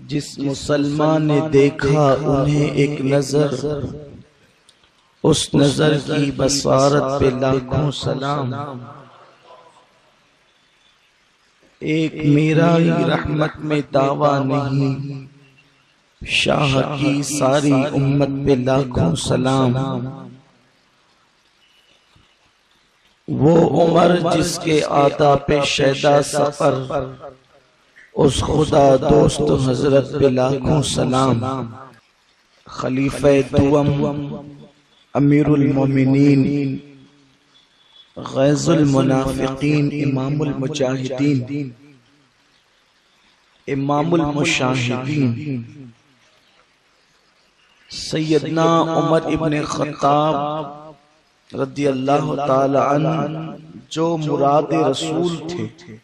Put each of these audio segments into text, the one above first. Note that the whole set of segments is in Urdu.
جس مسلمان نے دیکھا انہیں ایک نظر، اس نظر کی بصارت پہ لاکھوں سلام۔ ایک میرا ہی رحمت میں دعویٰ نہیں، شاہ کی ساری امت پہ لاکھوں سلام۔ وہ عمر جس کے آداب پہ شیدا سفر، اس خدا دوست حضرت پہ لاکھوں سلام۔ خلیفہ دوم امیر المومنین، غیظ المنافقین، امام المجاہدین، امام المشاہدین، سیدنا عمر ابن خطاب رضی اللہ تعالی عنہ، جو مراد رسول تھے۔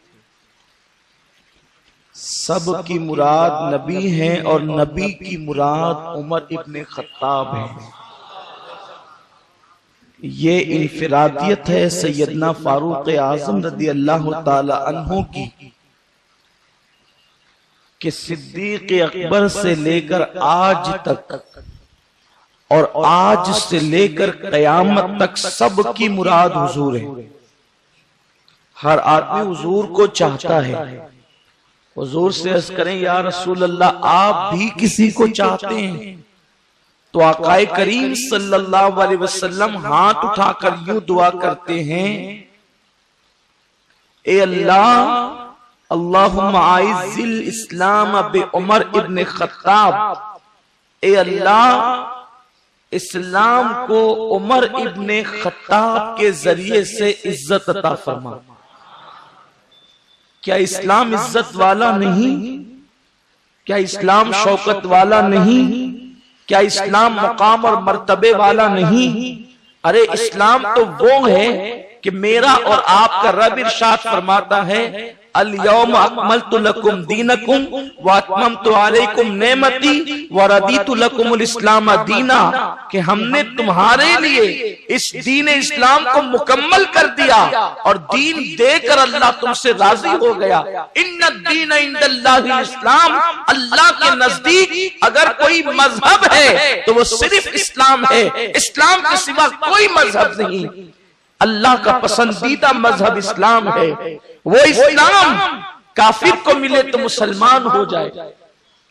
سب کی مراد نبی ہیں اور نبی کی مراد عمر ابن خطاب ہے۔ یہ انفرادیت ہے سیدنا فاروق اعظم رضی اللہ تعالی عنہ کی، کہ صدیق اکبر سے لے کر آج تک اور آج سے لے کر قیامت تک سب کی مراد حضور ہے۔ ہر آدمی حضور کو چاہتا ہے۔ حضور سے عرض کریں یا رسول اللہ آپ بھی کسی کو چاہتے ہیں؟ تو آقا کریم صلی اللہ علیہ وسلم ہاتھ اٹھا کر یوں دعا کرتے ہیں، اے اللہ، اللہم اعز الاسلام بعمر ابن خطاب، اے اللہ اسلام کو عمر ابن خطاب کے ذریعے سے عزت عطا فرما۔ کیا اسلام عزت والا نہیں؟ کیا اسلام شوکت والا نہیں؟ کیا اسلام مقام اور مرتبے والا نہیں؟ ارے اسلام تو وہ ہے کہ میرا اور آپ کا رب ارشاد فرماتا ہے، الیوم اکملت لکم دینکم واتممت علیکم نعمتی ورضیت لکم الاسلام دینا، کہ ہم نے تمہارے لیے اس دین اسلام کو مکمل کر دیا اور دین دے کر اللہ تم سے راضی ہو گیا۔ ان الدین عند اللہ الاسلام، اللہ کے نزدیک اگر کوئی مذہب ہے تو وہ صرف اسلام ہے، اسلام کے سوا کوئی مذہب نہیں۔ اللہ کا پسندیدہ مذہب اسلام ہے۔ وہ اسلام کافر کو ملے تو مسلمان ہو جائے،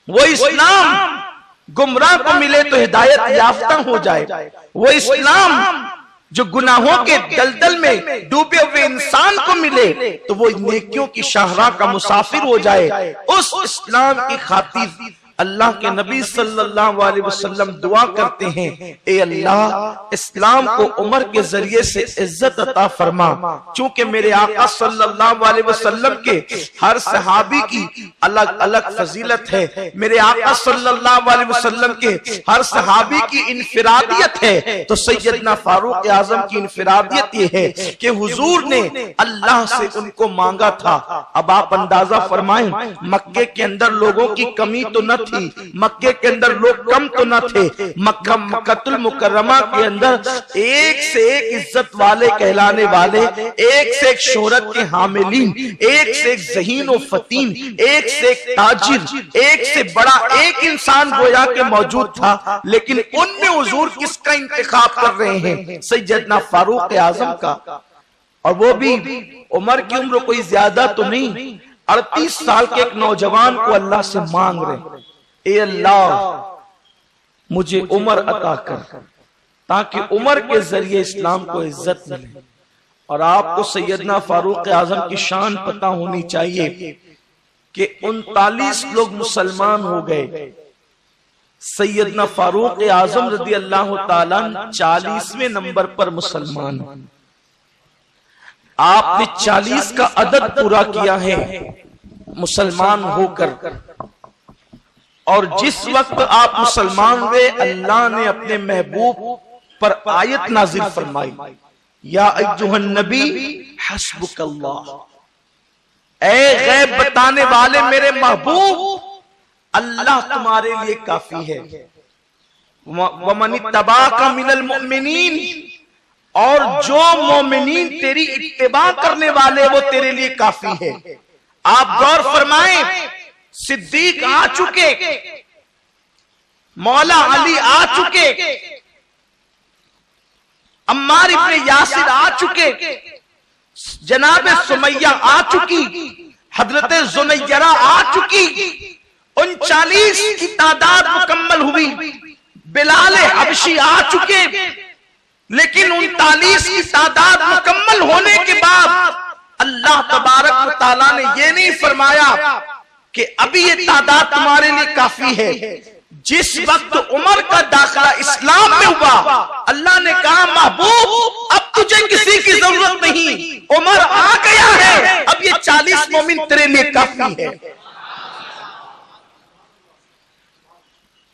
وہ اسلام گمراہ کو ملے تو ہدایت یافتہ ہو جائے، وہ اسلام جو گناہوں کے دلدل میں ڈوبے ہوئے انسان کو ملے تو وہ نیکیوں کی شاہراہ کا مسافر ہو جائے۔ اس اسلام کی خاطر اللہ کے نبی صلی اللہ علیہ وسلم دعا کرتے ہیں، اے اللہ اسلام کو عمر کے ذریعے سے عزت عطا فرما۔ چونکہ میرے آقا صلی اللہ علیہ وسلم کے ہر صحابی کی الگ الگ فضیلت ہے، میرے آقا صلی اللہ علیہ وسلم کے ہر صحابی کی انفرادیت ہے، تو سیدنا فاروق اعظم کی انفرادیت یہ ہے کہ حضور نے اللہ سے ان کو مانگا تھا۔ اب آپ اندازہ فرمائیں، مکے کے اندر لوگوں کی کمی تو نہ تھی، مکے کے اندر لوگ کم تو نہ تھے، مکہ المکرمہ کے اندر ایک سے ایک عزت والے کہلانے والے، ایک سے ایک شہرت کے حاملین، ایک سے ایک ذہین و فتین، ایک سے ایک تاجر، ایک سے بڑا ایک انسان گویا کہ موجود تھا، لیکن ان میں حضور کس کا انتخاب کر رہے ہیں؟ سیدنا فاروق اعظم کا۔ اور وہ بھی عمر کی عمر کوئی زیادہ تو نہیں، 38 سال کے ایک نوجوان کو اللہ سے مانگ رہے، اے اللہ مجھے عمر عطا کر تاکہ عمر کے ذریعے اسلام کو عزت ملے۔ اور آپ کو سیدنا فاروق اعظم کی شان پتہ ہونی چاہیے کہ 39 لوگ مسلمان ہو گئے، سیدنا فاروق اعظم رضی اللہ تعالیٰ 40ویں نمبر پر مسلمان۔ آپ نے 40 کا عدد پورا کیا ہے مسلمان ہو کر، اور جس وقت آپ مسلمان ہوئے اللہ نے اپنے محبوب پر آیت نازل فرمائی، یا ایھا النبی حسبک اللہ، اے غیب بتانے والے میرے محبوب اللہ تمہارے لیے کافی ہے۔ ومن اتبعک من المؤمنین، اور جو مومنین تیری اتباع کرنے والے وہ تیرے لیے کافی ہے۔ آپ غور فرمائیں صدیق آ چکے، مولا علی آ چکے، عمار ابن یاسر آ چکے، جناب سمیہ آ چکی، حضرت زنیرہ آ چکی، 39 کی تعداد مکمل ہوئی، بلال حبشی آ چکے، لیکن 39 کی تعداد مکمل ہونے کے بعد اللہ تبارک و تعالیٰ نے یہ نہیں فرمایا کہ ابھی یہ تعداد تمہارے لیے کافی ہے۔ جس وقت عمر کا داخلہ اسلام میں ہوا، اللہ نے کہا محبوب اب تجھے کسی کی ضرورت نہیں، عمر آ گیا ہے، اب یہ 40 مومن تیرے لیے کافی ہے۔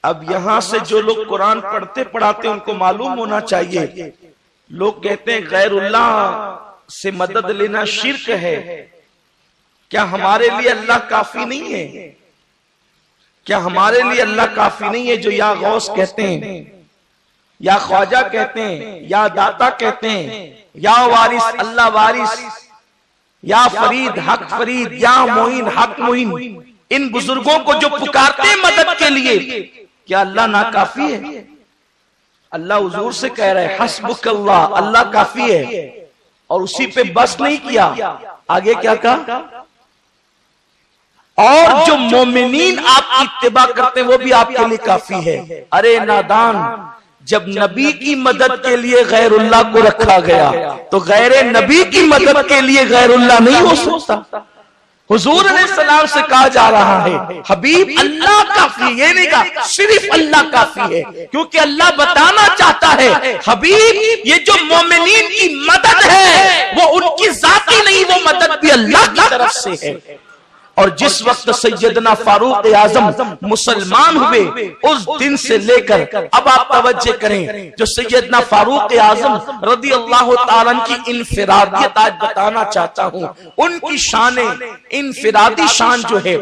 اب یہاں سے جو لوگ قرآن پڑھتے پڑھاتے ان کو معلوم ہونا چاہیے، لوگ کہتے ہیں غیر اللہ سے مدد لینا شرک ہے، کیا ہمارے لیے اللہ کافی نہیں ہے؟ کیا ہمارے لیے اللہ کافی نہیں ہے جو یا غوث کہتے ہیں، یا خواجہ کہتے ہیں، یا داتا کہتے ہیں، یا وارث اللہ وارث، یا فرید حق فرید، یا معین حق معین، ان بزرگوں کو جو پکارتے ہیں مدد کے لیے، کیا اللہ ناکافی ہے؟ اللہ حضور سے کہہ رہے حسبک اللہ، اللہ کافی ہے، اور اسی پہ بس نہیں کیا، آگے کیا کہا؟ اور جو مومنین آپ کی اتباع کرتے ہیں وہ بھی آپ کے لیے کافی ہے۔ ارے نادان، جب نبی کی مدد کے لیے غیر اللہ کو رکھا گیا تو غیر نبی کی مدد کے لیے غیر اللہ نہیں ہو سکتا۔ حضور علیہ السلام سے کہا جا رہا ہے حبیب اللہ کافی ہے، یہ نہیں کہا صرف اللہ کافی ہے، کیونکہ اللہ بتانا چاہتا ہے حبیب یہ جو مومنین کی مدد ہے وہ ان کی ذاتی نہیں، وہ مدد بھی اللہ کی طرف سے ہے۔ اور جس وقت سیدنا فاروق اعظم مسلمان ہوئے اس دن سے لے کر اب آپ توجہ کریں، جو سیدنا فاروق اعظم رضی اللہ تعالیٰ کی انفرادیت آج بتانا چاہتا ہوں، ان کی شان انفرادی شان جو ہے،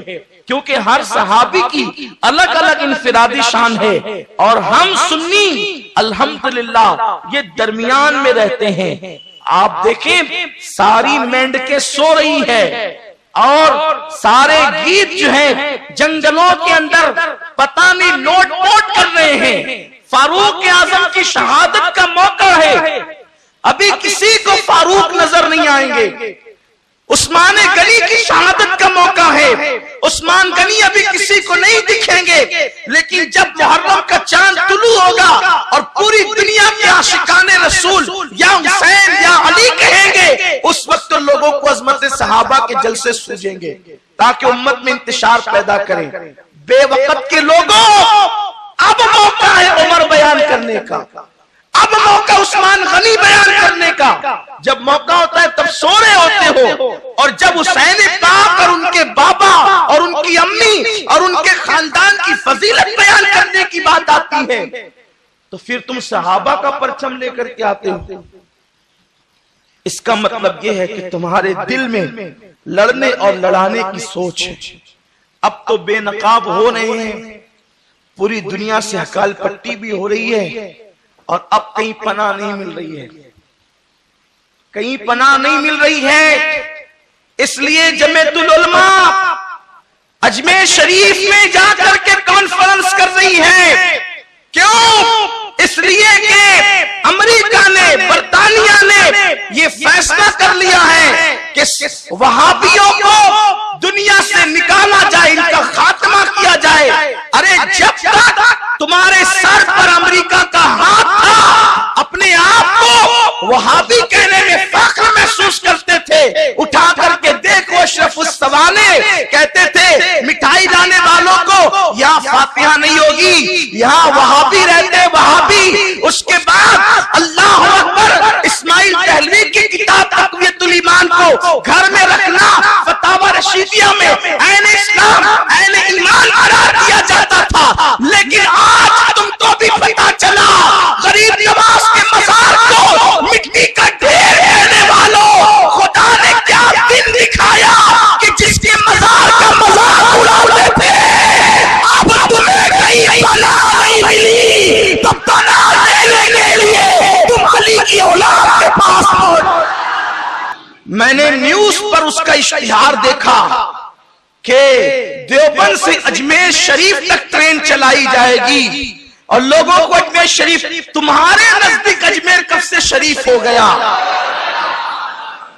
کیونکہ ہر صحابی کی الگ الگ انفرادی شان ہے، اور ہم سنی الحمدللہ یہ درمیان میں رہتے ہیں۔ آپ دیکھیں ساری مینڈکیں سو رہی ہے اور سارے گیت جو ہیں جنگلوں کے اندر پتہ نہیں نوٹ نوٹ کر رہے ہیں۔ فاروق اعظم کی شہادت کا موقع ہے، ابھی کسی کو فاروق نظر نہیں آئیں گے۔ عثمان غنی کی شہادت کا موقع ہے، عثمان غنی ابھی کسی کو نہیں دکھیں گے، لیکن جب محرم کا چاند طلوع ہوگا اور پوری دنیا کے عاشقان رسول یا حسین یا علی کہیں گے، اس وقت لوگوں کو عظمت صحابہ کے جلسے سوجیں گے تاکہ امت میں انتشار پیدا کریں۔ بے وقت کے لوگوں اب موقع ہے عمر بیان کرنے کا، اب موقع عثمان غنی بیان کرنے کا۔ جب موقع ہوتا ہے تب سو رہے ہوتے ہو، اور جب حسین پاک اور ان کے بابا اور ان کی امی اور ان کے خاندان کی فضیلت بیان کرنے کی بات آتی ہے تو پھر تم صحابہ کا پرچم لے کر کے آتے ہو۔ اس کا مطلب یہ ہے کہ تمہارے دل میں لڑنے اور لڑانے کی سوچ ہے۔ اب تو بے نقاب ہو رہے ہیں، پوری دنیا سے ہکال پٹی بھی ہو رہی ہے، اور اب کہیں پناہ نہیں مل رہی ہے، کہیں پناہ نہیں مل رہی ہے۔ اس لیے جمعیت العلماء اجمیر شریف میں جا کر کے کانفرنس کر رہی ہے۔ کیوں؟ اس لیے کہ امریکہ نے، برطانیہ نے یہ فیصلہ کر لیا ہے کہ وہابیوں کو دنیا سے نکالا جائے، ان کا خاتمہ کیا جائے۔ ارے جب تک تمہارے سر پر امریکہ کا ہاتھ تھا، اپنے آپ کو وہابی کہنے میں فخر محسوس کرتے تھے۔ اٹھا کر کے دیکھو اشرف السوانے کہتے تھے مٹھائی لانے والوں کو یہاں فاتحہ نہیں ہوگی، یہاں وہابی رہتے وہابی۔ اس کے بعد اللہ اکبر، اسماعیل دہلوی کی کتاب تقویت الایمان کو گھر میں رکھنا، فتاوی رشیدیہ میں عین اسلام عین ایمان قرار دیا جاتا تھا، لیکن آج تم کو بھی پتا چلا غریب نواز کے مزار کو مٹی کا ڈھیر کہنے والوں، خدا نے کیا دن دکھایا کہ جس کے مزار کا مذاق اڑاتے تھے، اب تمہیں کہیں پناہ نہیں ملی، تو پناہ لینے کے لیے تم علی کی اولاد کے پاس پہنچ۔ میں نے نیوز پر اس کا اشتہار دیکھا کہ دیوبند سے اجمیر شریف تک ٹرین چلائی جائے گی اور لوگوں کو اجمیر شریف، تمہارے نزدیک اجمیر کب سے شریف ہو گیا؟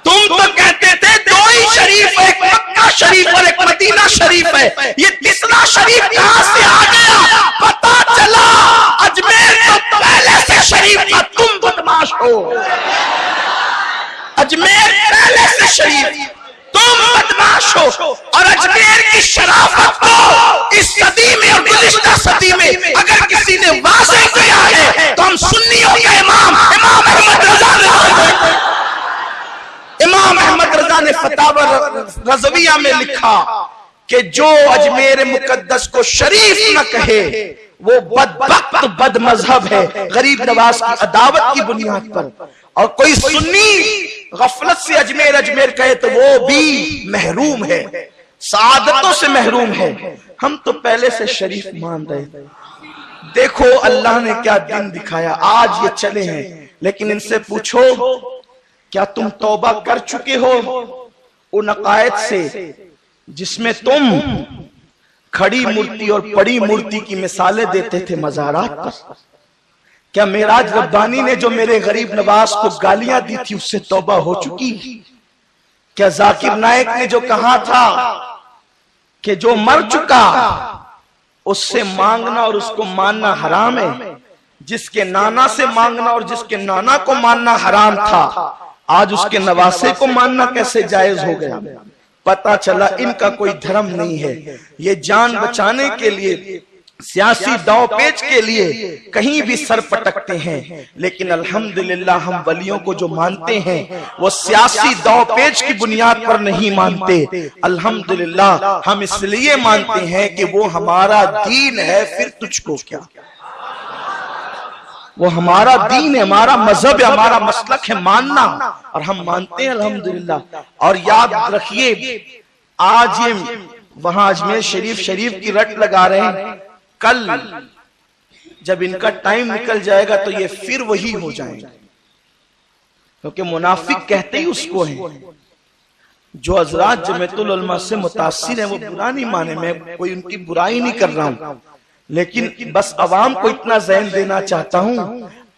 تم تو کہتے تھے دو ہی شریف ہے، ایک مکہ شریف اور ایک مدینہ شریف ہے، یہ تیسرا شریف کہاں سے آ گیا؟ پتا چلا اجمیر تو پہلے سے شریف تھا، تم بدماش ہو۔ اجمیر پہلے سے شریف، تم بدماش ہو۔ اور اجمیر کی شرافت کو اس صدی میں اور گزشتہ صدی میں اگر کسی نے واضح کیا ہے تو ہم سنیوں کا امام احمد رضا نے، امام احمد رضا نے فتاوی رضویہ میں لکھا کہ جو اجمیر مقدس کو شریف نہ کہے وہ بدبخت بد مذہب ہے، غریب نواز کی عداوت کی بنیاد پر۔ اور کوئی سنی غفلت سے اجمیر اجمیر کہے تو وہ بھی محروم ہے، سعادتوں سے محروم ہے۔ ہم تو پہلے سے شریف مان رہے تھے۔ دیکھو اللہ نے کیا دن دکھایا، آج یہ چلے ہیں، لیکن ان سے پوچھو کیا تم توبہ کر چکے ہو ان عقائد سے جس میں تم کھڑی مورتی اور پڑی مورتی کی مثالیں دیتے تھے مزارات پر؟ کیا معراج ربانی نے جو میرے غریب نواز کو گالیاں دی تھی اس سے توبہ ہو چکی؟ کیا ذاکر نائک نے جو کہا تھا کہ جو مر چکا اس سے مانگنا اور اس کو ماننا حرام ہے، جس کے نانا سے مانگنا اور جس کے نانا کو ماننا حرام تھا، آج اس کے نواسے کو ماننا کیسے جائز ہو گیا؟ پتا چلا ان کا کوئی دھرم نہیں ہے، یہ جان بچانے کے لیے، سیاسی داؤ پیچ کے لیے کہیں بھی سر پٹکتے ہیں، لیکن الحمدللہ ہم ولیوں کو جو مانتے ہیں وہ سیاسی داؤ پیچ کی بنیاد پر نہیں مانتے، الحمدللہ ہم اس لیے مانتے ہیں کہ وہ ہمارا دین ہے، پھر تجھ کو کیا؟ وہ ہمارا دین ہے، ہمارا مذہب ہے، ہمارا مسلک ہے ماننا، اور ہم مانتے ہیں الحمدللہ۔ اور یاد رکھیے آج یہ وہاں اجمیر شریف کی رٹ لگا رہے ہیں، کل جب ان کا ٹائم نکل جائے گا تو یہ پھر وہی ہو جائیں گے، کیونکہ منافق کہتے ہی اس کو ہیں۔ جو حضرات جمعیت العلماء سے متاثر ہیں وہ برا نہیں مانے، میں کوئی ان کی برائی نہیں کر رہا ہوں، لیکن بس عوام کو اتنا ذہن دینا چاہتا ہوں،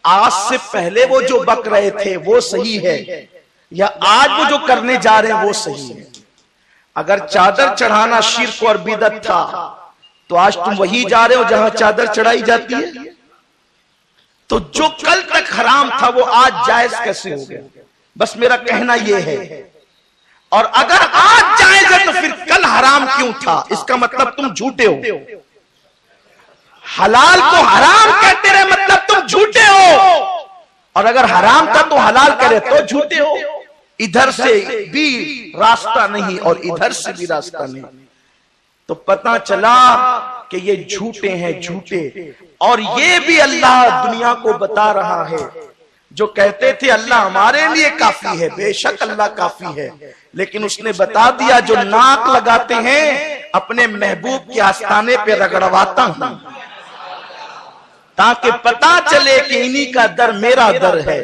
آج سے پہلے وہ جو بک رہے تھے وہ صحیح ہے یا آج وہ جو کرنے جا رہے ہیں وہ صحیح ہے؟ اگر چادر چڑھانا شرک اور بدعت تھا تو آج تم وہی جا رہے ہو جہاں چادر چڑھائی جاتی ہے؟ تو جو کل تک حرام تھا وہ آج جائز کیسے ہو گیا؟ بس میرا کہنا یہ ہے، اور اگر آج جائز ہے تو پھر کل حرام کیوں تھا؟ اس کا مطلب تم جھوٹے ہو۔ حلال کو حرام کہتے رہے مطلب تم جھوٹے ہو، اور اگر حرام تھا تو حلال کرے تو جھوٹے ہو۔ ادھر سے بھی راستہ نہیں اور ادھر سے بھی راستہ نہیں، تو پتہ چلا کہ یہ جھوٹے ہیں، جھوٹے۔ اور یہ بھی اللہ دنیا کو بتا رہا ہے، جو کہتے تھے اللہ ہمارے لیے کافی ہے، بے شک اللہ کافی ہے، لیکن اس نے بتا دیا جو ناک لگاتے ہیں اپنے محبوب کے آستانے پہ رگڑواتا ہوں، تاکہ پتا چلے کہ انہی کا در میرا در ہے،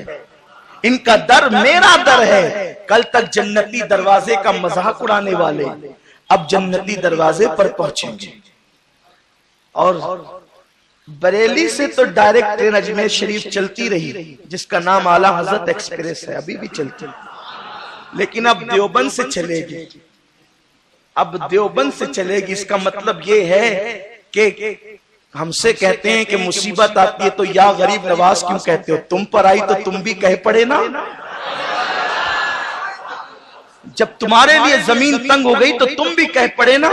ان کا در میرا در ہے۔ کل تک جنتی دروازے کا مذاق اڑانے والے اب جنتی دروازے پر پہنچیں گے۔ اور بریلی سے تو ڈائریکٹ ٹرین اجمیر شریف چلتی رہی جس کا نام اعلیٰ حضرت ایکسپریس ہے، ابھی بھی چلتی، لیکن اب دیوبند سے چلے گی، اب دیوبند سے چلے گی۔ اس کا مطلب یہ ہے کہ ہم سے کہتے ہیں کہ مصیبت آتی ہے تو یا غریب نواز کیوں کہتے ہو؟ تم پر آئی تو تم بھی کہہ پڑے نا۔ جب تمہارے لیے زمین تنگ ہو گئی تو تم بھی کہہ پڑے نا۔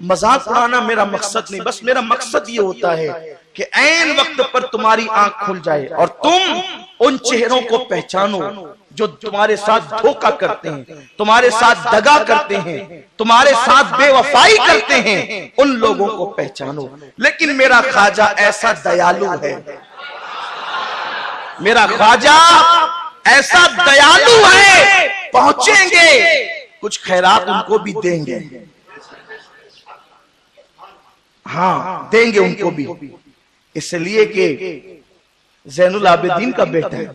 مذاق اڑانا میرا مقصد نہیں، بس میرا مقصد یہ ہوتا ہے کہ عین وقت پر تمہاری آنکھ کھل جائے اور تم ان چہروں کو پہچانو جو تمہارے ساتھ دھوکہ کرتے ہیں، تمہارے ساتھ دغا کرتے ہیں، تمہارے ساتھ بے وفائی کرتے ہیں، ان لوگوں کو پہچانو۔ لیکن میرا خواجہ ایسا دیالو ہے، میرا خواجہ ایسا دیالو ہے، پہنچیں گے کچھ خیرات ان کو بھی دیں گے، ہاں دیں گے ان کو بھی، اس لیے کہ زین العابدین کا بیٹا ہے،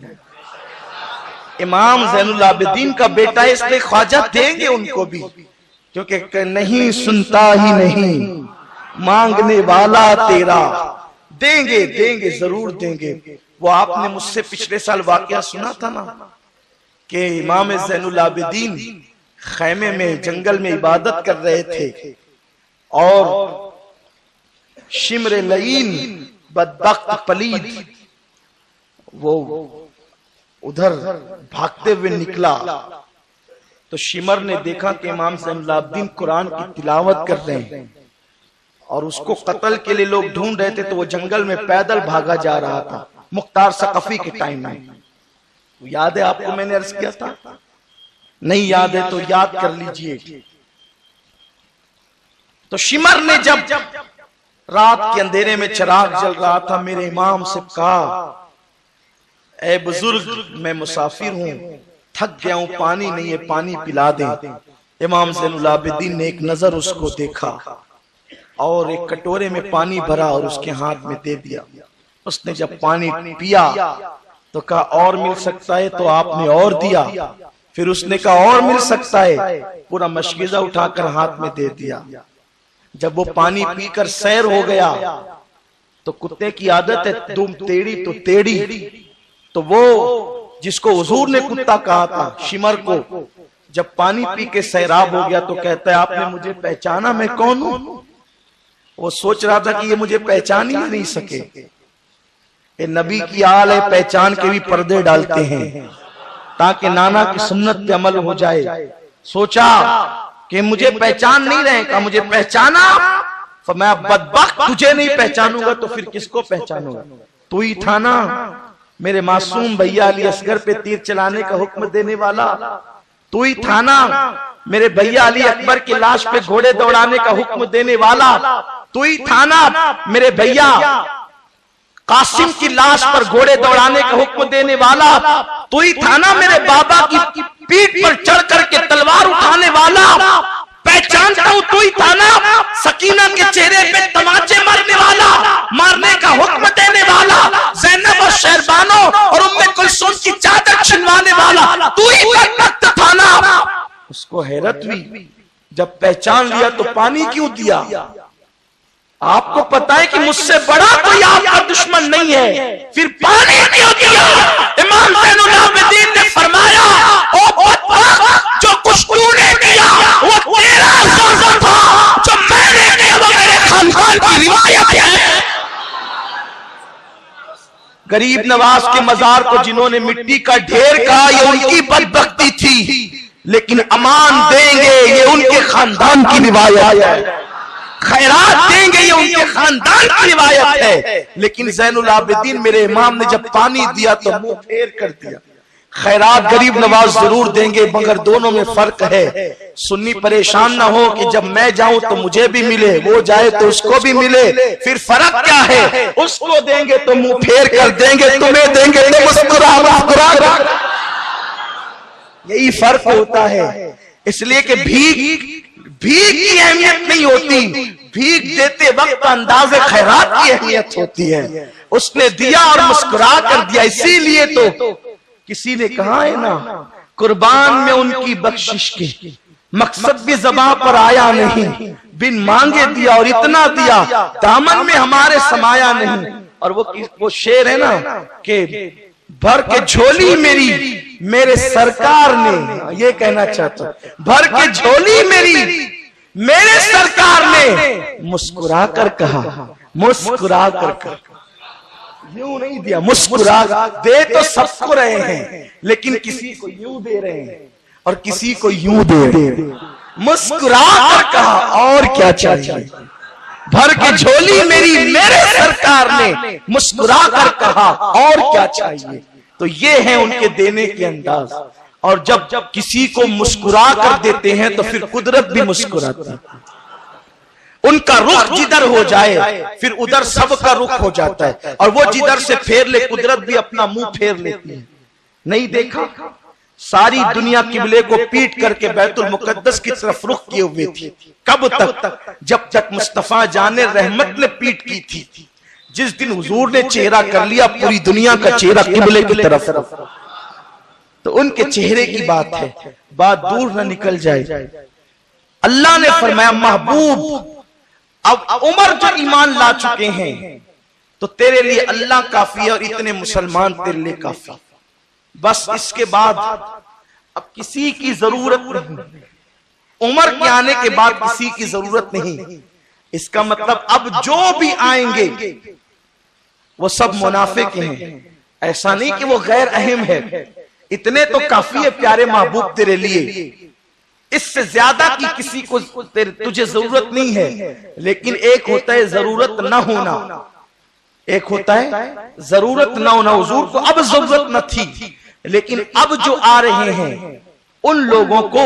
امام زین العابدین کا بیٹا ہے، اس لیے خواجہ دیں گے ان کو بھی۔ کیونکہ نہیں سنتا ہی نہیں مانگنے والا تیرا، دیں گے ضرور دیں گے۔ وہ آپ نے مجھ سے پچھلے سال واقعہ سنا تھا نا کہ امام زین العابدین خیمے میں جنگل میں عبادت کر رہے تھے اور شمر لعین بدبخت پلید وہ ادھر بھاگتے ہوئے نکلا تو شمر نے دیکھا کہ امام زین العابدین قرآن کی تلاوت کر رہے ہیں اور اس کو قتل کے لیے لوگ ڈھونڈ رہے تھے، تو وہ جنگل میں پیدل بھاگا جا رہا تھا مختار ثقفی کے ٹائم میں۔ یاد ہے آپ کو میں نے عرض کیا تھا؟ نہیں یاد ہے تو یاد کر لیجئے۔ تو شمر نے جب رات کے اندھیرے میں چراغ جل رہا تھا میرے امام سے کہا، اے بزرگ میں مسافر ہوں، تھک گیا ہوں، پانی نہیں ہے، پانی پلا دیں۔ امام زین العابدین نے ایک نظر اس کو دیکھا اور ایک کٹورے میں پانی بھرا اور اس کے ہاتھ میں دے دیا۔ اس نے جب پانی پیا تو کہا اور مل سکتا ہے، تو آپ نے اور دیا۔ پھر اس نے کہا اور مل سکتا ہے، پورا مشکیزہ اٹھا کر ہاتھ میں دے دیا۔ جب وہ پانی پی کر سیر ہو گیا تو کتے کی عادت ہے دم تیڑی تو تیڑی، تو وہ جس کو حضور نے کتا کہا تھا شمر کو، جب پانی پی کے سیراب ہو گیا تو کہتا ہے آپ نے مجھے پہچانا میں کون ہوں؟ وہ سوچ رہا تھا کہ یہ مجھے پہچان ہی نہیں سکے۔ اے نبی کی آل ہے، پہچان کے بھی پردے ڈالتے ہیں تاکہ نانا کی سنت پہ عمل ہو جائے۔ سوچا کہ مجھے پہچان نہیں رہے، کہا مجھے پہچانا، فرمایا بدبخت تجھے نہیں پہچانوں گا تو پھر کس کو پہچانوں گا؟ تو ہی تھا نا میرے معصوم بھیا علی اصغر پہ تیر چلانے کا حکم دینے والا، تو ہی تھا نا میرے بھیا علی اکبر کی لاش پہ گھوڑے دوڑانے کا حکم دینے والا، تو ہی تھا نا میرے بھیا قاسم کی لاش پر گھوڑے دوڑانے کا حکم دینے والا، تو ہی تھا نا میرے بابا کی پیٹ پر چڑھ کر کے تلوار اٹھانے والا، پہچانتا ہوں تو ہی تھا نا سکینہ کے چہرے پہ تماچے مارنے والا، مارنے کا حکم دینے والا، زینب اور شہربانو اور ام کلثوم کی چادر چھنوانے والا، تو ہی بدبخت تھا نا۔ اس کو حیرت ہوئی، جب پہچان لیا تو پانی کیوں دیا؟ آپ کو پتا ہے کہ مجھ سے بڑا کوئی آپ کا دشمن نہیں ہے، پھر پانی کیوں دیا؟ امام زین العابدین نے فرمایا او بدبخت جو کچھ تو نے کیا وہ تیرا ظلم تھا، جو میں نے کیا وہ میرے خاندان کی روایت ہے۔ غریب نواز کے مزار کو جنہوں نے مٹی کا ڈھیر کہا یہ ان کی بدبختی تھی، لیکن امان دیں گے یہ ان کے خاندان کی روایت ہے، خیرات دیں گے یہ ان کے خاندان کی روایت ہے۔ لیکن زین العابدین میرے امام نے جب پانی دیا تو منہ پھیر کر دیا۔ خیرات غریب نواز ضرور دیں گے مگر دونوں میں فرق ہے، سنی پریشان نہ ہو کہ جب میں جاؤں تو مجھے بھی ملے، وہ جائے تو اس کو بھی ملے، پھر فرق کیا ہے؟ اس کو دیں گے تو منہ پھیر کر دیں گے، تمہیں دیں گے تو مسکرا مسکرا کر۔ یہی فرق ہوتا ہے، اس لیے کہ بھیک کی اہمیت نہیں ہوتی، بھیک دیتے وقت انداز خیرات کی اہمیت ہوتی ہے۔ اس نے دیا اور مسکرا کر دیا، اسی لیے تو کسی نے کہا ہے نا قربان میں ان کی بخشش کے مقصد بھی زباں پر آیا نہیں، بن مانگے دیا اور اتنا دیا دامن میں ہمارے سمایا نہیں۔ اور وہ شعر ہے نا کہ بھر کے جھولی میری میرے سرکار نے، یہ کہنا چاہتا ہوں بھر کے جھولی میری میرے سرکار نے مسکرا کر کہا، مسکرا کر کہا، یوں نہیں دیا، مسکرا دے تو سب کو رہے ہیں لیکن کسی کو یوں دے رہے ہیں اور کسی کو یوں دے رہے ہیں۔ مسکرا کر کہا اور کیا چاہیے، بھر کے جھولی میری میرے سرکار نے مسکرا کر کہا اور کیا چاہیے۔ تو یہ ہیں ان کے دینے کے انداز، اور جب کسی کو مسکرا کر دیتے ہیں تو پھر قدرت بھی مسکراتی ہے۔ ان کا رخ جدھر ہو جائے پھر ادھر سب کا رخ ہو جاتا ہے، اور وہ جدھر سے پھیر لے قدرت بھی اپنا منہ پھیر لیتی ہے۔ نہیں دیکھا ساری دنیا قبلے کو پیٹ کر کے بیت المقدس کی طرف رخ کیے ہوئے تھی، کب تک؟ جب تک مصطفیٰ جان رحمت نے پیٹ کی تھی۔ جس دن حضور نے چہرہ کر لیا پوری دنیا کا چہرہ قبلے کی طرف، تو ان کے چہرے کی بات ہے، بات دور نہ نکل جائے۔ اللہ نے فرمایا محبوب اب عمر جو ایمان لا چکے ہیں تو تیرے لیے اللہ کافی ہے اور اتنے مسلمان تیرے لیے کافی، بس اس کے بعد اب کسی کی ضرورت نہیں، عمر کے آنے کے بعد کسی کی ضرورت نہیں۔ اس کا مطلب اب جو بھی آئیں گے وہ سب منافق ہیں، ایسا نہیں کہ وہ غیر اہم ہے، اتنے تو کافی ہے پیارے محبوب تیرے لیے، اس سے زیادہ کی کسی کو تجھے ضرورت نہیں ہے۔ لیکن ایک ہوتا ہے ضرورت نہ ہونا، ایک ہوتا ہے ضرورت نہ ہونا۔ حضور کو اب ضرورت نہ تھی، لیکن اب جو آ رہے ہیں ان لوگوں کو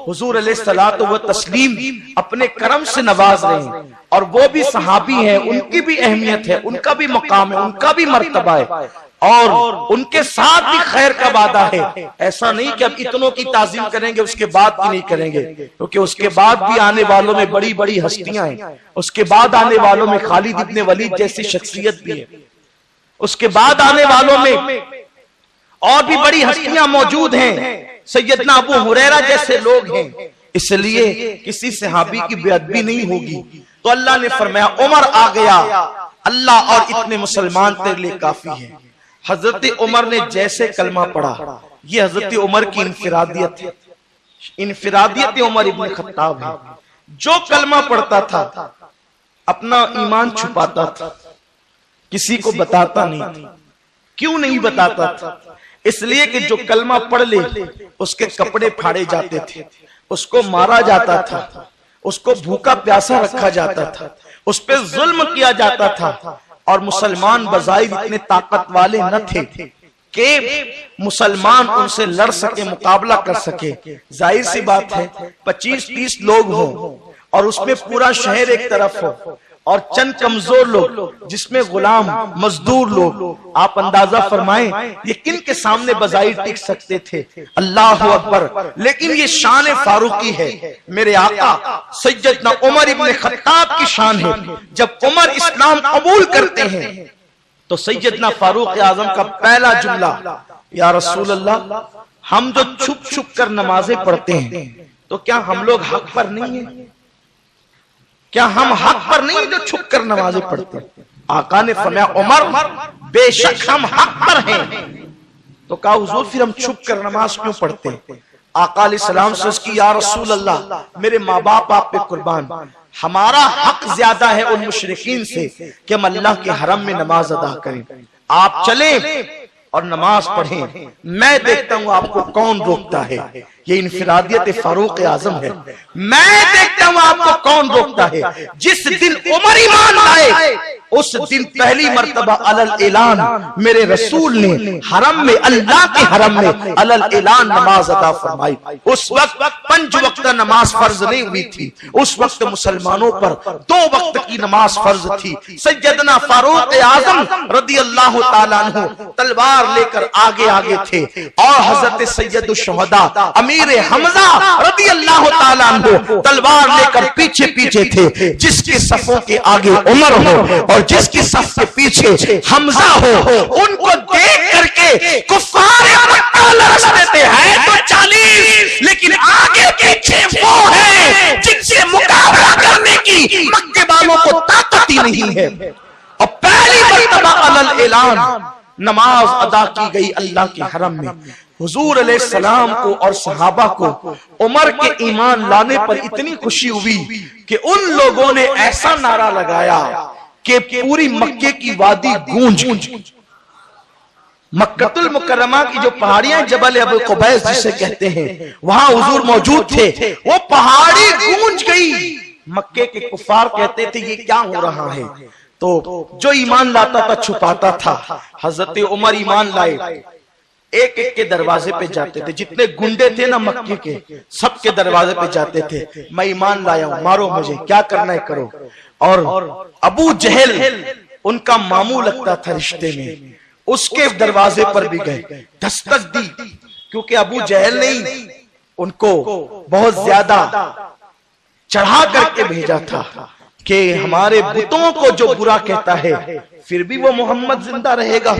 حضور علیہ الصلوۃ والتسلیم اپنے کرم سے نواز رہے ہیں، اور وہ بھی صحابی ہیں، ان کی بھی اہمیت ہے، ان کا بھی مقام ہے، ان کا بھی مرتبہ ہے، اور ان کے ساتھ بھی خیر کا وعدہ ہے۔ ایسا نہیں کہ اب اتنوں کی تعظیم کریں گے اس کے بعد کی نہیں کریں گے، کیونکہ اس کے بعد بھی آنے والوں میں بڑی بڑی ہستیاں ہیں، اس کے بعد آنے والوں میں خالد ابن ولید جیسی شخصیت بھی ہے، اس کے بعد آنے والوں میں اور بھی بڑی ہستیاں موجود ہیں، سیدنا ابو ہریرہ جیسے لوگ ہیں، اس لیے کسی صحابی کی بے ادبی نہیں ہوگی۔ تو اللہ نے فرمایا عمر آ گیا، اللہ اور اتنے مسلمان تیرے لیے کافی ہیں۔ حضرت عمر نے جیسے کلمہ پڑھا، یہ حضرت عمر کی انفرادیت ہے، انفرادیت عمر ابن خطاب ہے۔ جو کلمہ پڑھتا تھا اپنا ایمان چھپاتا تھا، کسی کو بتاتا نہیں تھا۔ کیوں نہیں بتاتا تھا؟ اس لیے کہ جو کلمہ پڑھ لے اس کے کپڑے پھاڑے جاتے تھے، اس کو مارا جاتا تھا، اس کو بھوکا پیاسا رکھا جاتا تھا، اس پہ ظلم کیا جاتا تھا، اور مسلمان بظاہر اتنے طاقت والے نہ تھے کہ مسلمان ان سے لڑ سکے، مقابلہ کر سکے۔ ظاہر سی بات ہے 25-30 لوگ ہوں اور اس میں پورا شہر ایک طرف ہو اور چند کمزور لوگ جس میں غلام مزدور لوگ، آپ اندازہ فرمائیں یہ کن کے سامنے بظاہر ٹک سکتے تھے؟ اللہ اکبر! لیکن یہ شان فاروقی ہے، میرے آقا سیدنا عمر ابن خطاب کی شان ہے۔ جب عمر اسلام قبول کرتے ہیں تو سیدنا فاروق اعظم کا پہلا جملہ، یا رسول اللہ ہم جو چھپ چھپ کر نمازیں پڑھتے ہیں تو کیا ہم لوگ حق پر نہیں ہیں؟ کیا ہم حق پر نہیں جو چھپ کر نمازیں پڑھتے ہیں؟ آقا نے فرمایا عمر بے شک ہم حق پر ہیں۔ تو کہا حضور پھر ہم چھپ کر نماز کیوں پڑھتے ہیں؟ آقا علیہ السلام سے اس کی یا رسول اللہ میرے ماں باپ آپ پہ قربان، ہمارا حق زیادہ ہے ان مشرکین سے کہ ہم اللہ کے حرم میں نماز ادا کریں، آپ چلیں اور نماز پڑھیں، میں دیکھتا ہوں آپ کو کون روکتا ہے۔ یہ انفرادیت فاروق اعظم ہے، میں دیکھتا ہوں آپ کو کون روکتا ہے۔ جس دن عمر ایمان لائے اس دن پہلی مرتبہ علل اعلان میرے رسول نے حرم میں، اللہ کے حرم میں علل اعلان نماز ادا فرمائی۔ اس وقت 5 وقت نماز فرض نہیں ہوئی تھی، اس وقت مسلمانوں پر 2 وقت کی نماز فرض تھی۔ سیدنا فاروق اعظم رضی اللہ تعالیٰ عنہ تلوار لے کر آگے آگے تھے، اور حضرت سید الشہداء امیر حمزہ رضی اللہ تعالیٰ عنہ تلوار لے کر پیچھے پیچھے تھے۔ جس کے صفوں کے آگے عمر ہو اور جس کی صف کے پیچھے حمزہ ہو، ان کو دیکھ کر کے کفار مکہ لرز دیتے ہیں تو 40، لیکن آگے پیچھے وہ ہیں جن سے مقابلہ کرنے کی مکے والوں کو طاقت ہی نہیں ہے۔ اور پہلی مرتبہ علل اعلان نماز ادا کی گئی اللہ کے حرم میں۔ حضور علیہ السلام کو اور صحابہ کو عمر کے ایمان لانے پر اتنی خوشی ہوئی کہ ان لوگوں نے ایسا نعرہ لگایا کہ پوری مکے کی وادی گونج۔ مکۃ المکرمہ کی جو پہاڑیاں جبل ابو قبیس جسے کہتے ہیں، وہاں حضور موجود تھے، وہ پہاڑی گونج گئی۔ مکے کے کفار کہتے تھے یہ کیا ہو رہا ہے؟ تو جو ایمان لاتا تھا چھپاتا تھا۔ حضرت عمر ایمان لائے، ایک ایک کے دروازے پہ جاتے تھے، جتنے گنڈے تھے نا مکے کے سب کے دروازے پہ جاتے تھے، میں ایمان لایا ہوں، مارو مجھے، کیا کرنا ہے کرو۔ اور ابو جہل ان کا ماموں لگتا تھا رشتے میں، اس کے دروازے پر بھی گئے، دستک دی، کیونکہ ابو جہل نے ان کو بہت زیادہ چڑھا کر کے بھیجا تھا کہ ہمارے بتوں کو جو برا کہتا ہے پھر بھی وہ محمد زندہ رہے گا۔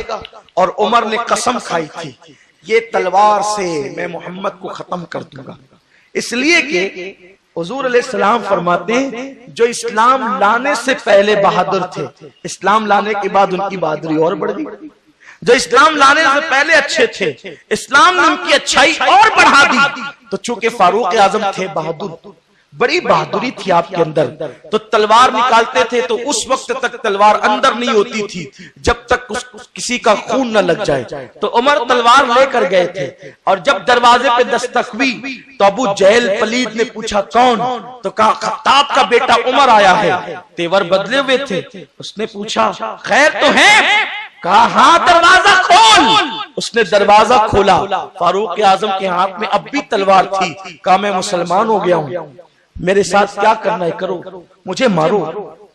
اور عمر نے قسم کھائی تھی یہ تلوار سے میں محمد کو ختم کر دوں گا، اس لیے کہ حضور علیہ السلام فرماتے ہیں جو اسلام لانے سے پہلے بہادر تھے، اسلام لانے کے بعد ان کی بہادری اور بڑھ گئی۔ جو اسلام لانے سے پہلے اچھے تھے، اسلام نے ان کی اچھائی اور بڑھا دی، تو چونکہ فاروق اعظم تھے بہادر، بڑی بہادری تھی آپ کے اندر، تو تلوار نکالتے تھے تو اس وقت تک تلوار اندر نہیں ہوتی تھی جب تک کسی کا خون نہ لگ جائے۔ تو عمر تلوار لے کر گئے تھے، اور جب دروازے پہ دستک ہوئی تو ابو جہل پلید نے پوچھا کون؟ تو کہا خطاب کا بیٹا عمر آیا ہے، تیور بدلے ہوئے تھے۔ اس نے پوچھا خیر تو ہے؟ کہا ہاں دروازہ کھول۔ اس نے دروازہ کھولا، فاروق اعظم کے ہاتھ میں اب بھی تلوار تھی۔ کہا میں مسلمان ہو گیا ہوں، میرے ساتھ کیا کرنا ہے کرو، مجھے مارو،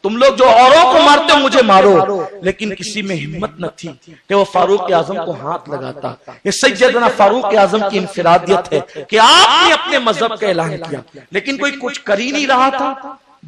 تم لوگ جو اوروں کو مارتے ہو مجھے مارو۔ لیکن کسی میں ہمت نہ تھی کہ وہ فاروق اعظم کو ہاتھ لگاتا۔ یہ سیدنا فاروق اعظم کی انفرادیت ہے کہ آپ نے اپنے مذہب کا اعلان کیا، لیکن کوئی کچھ کر ہی نہیں رہا تھا۔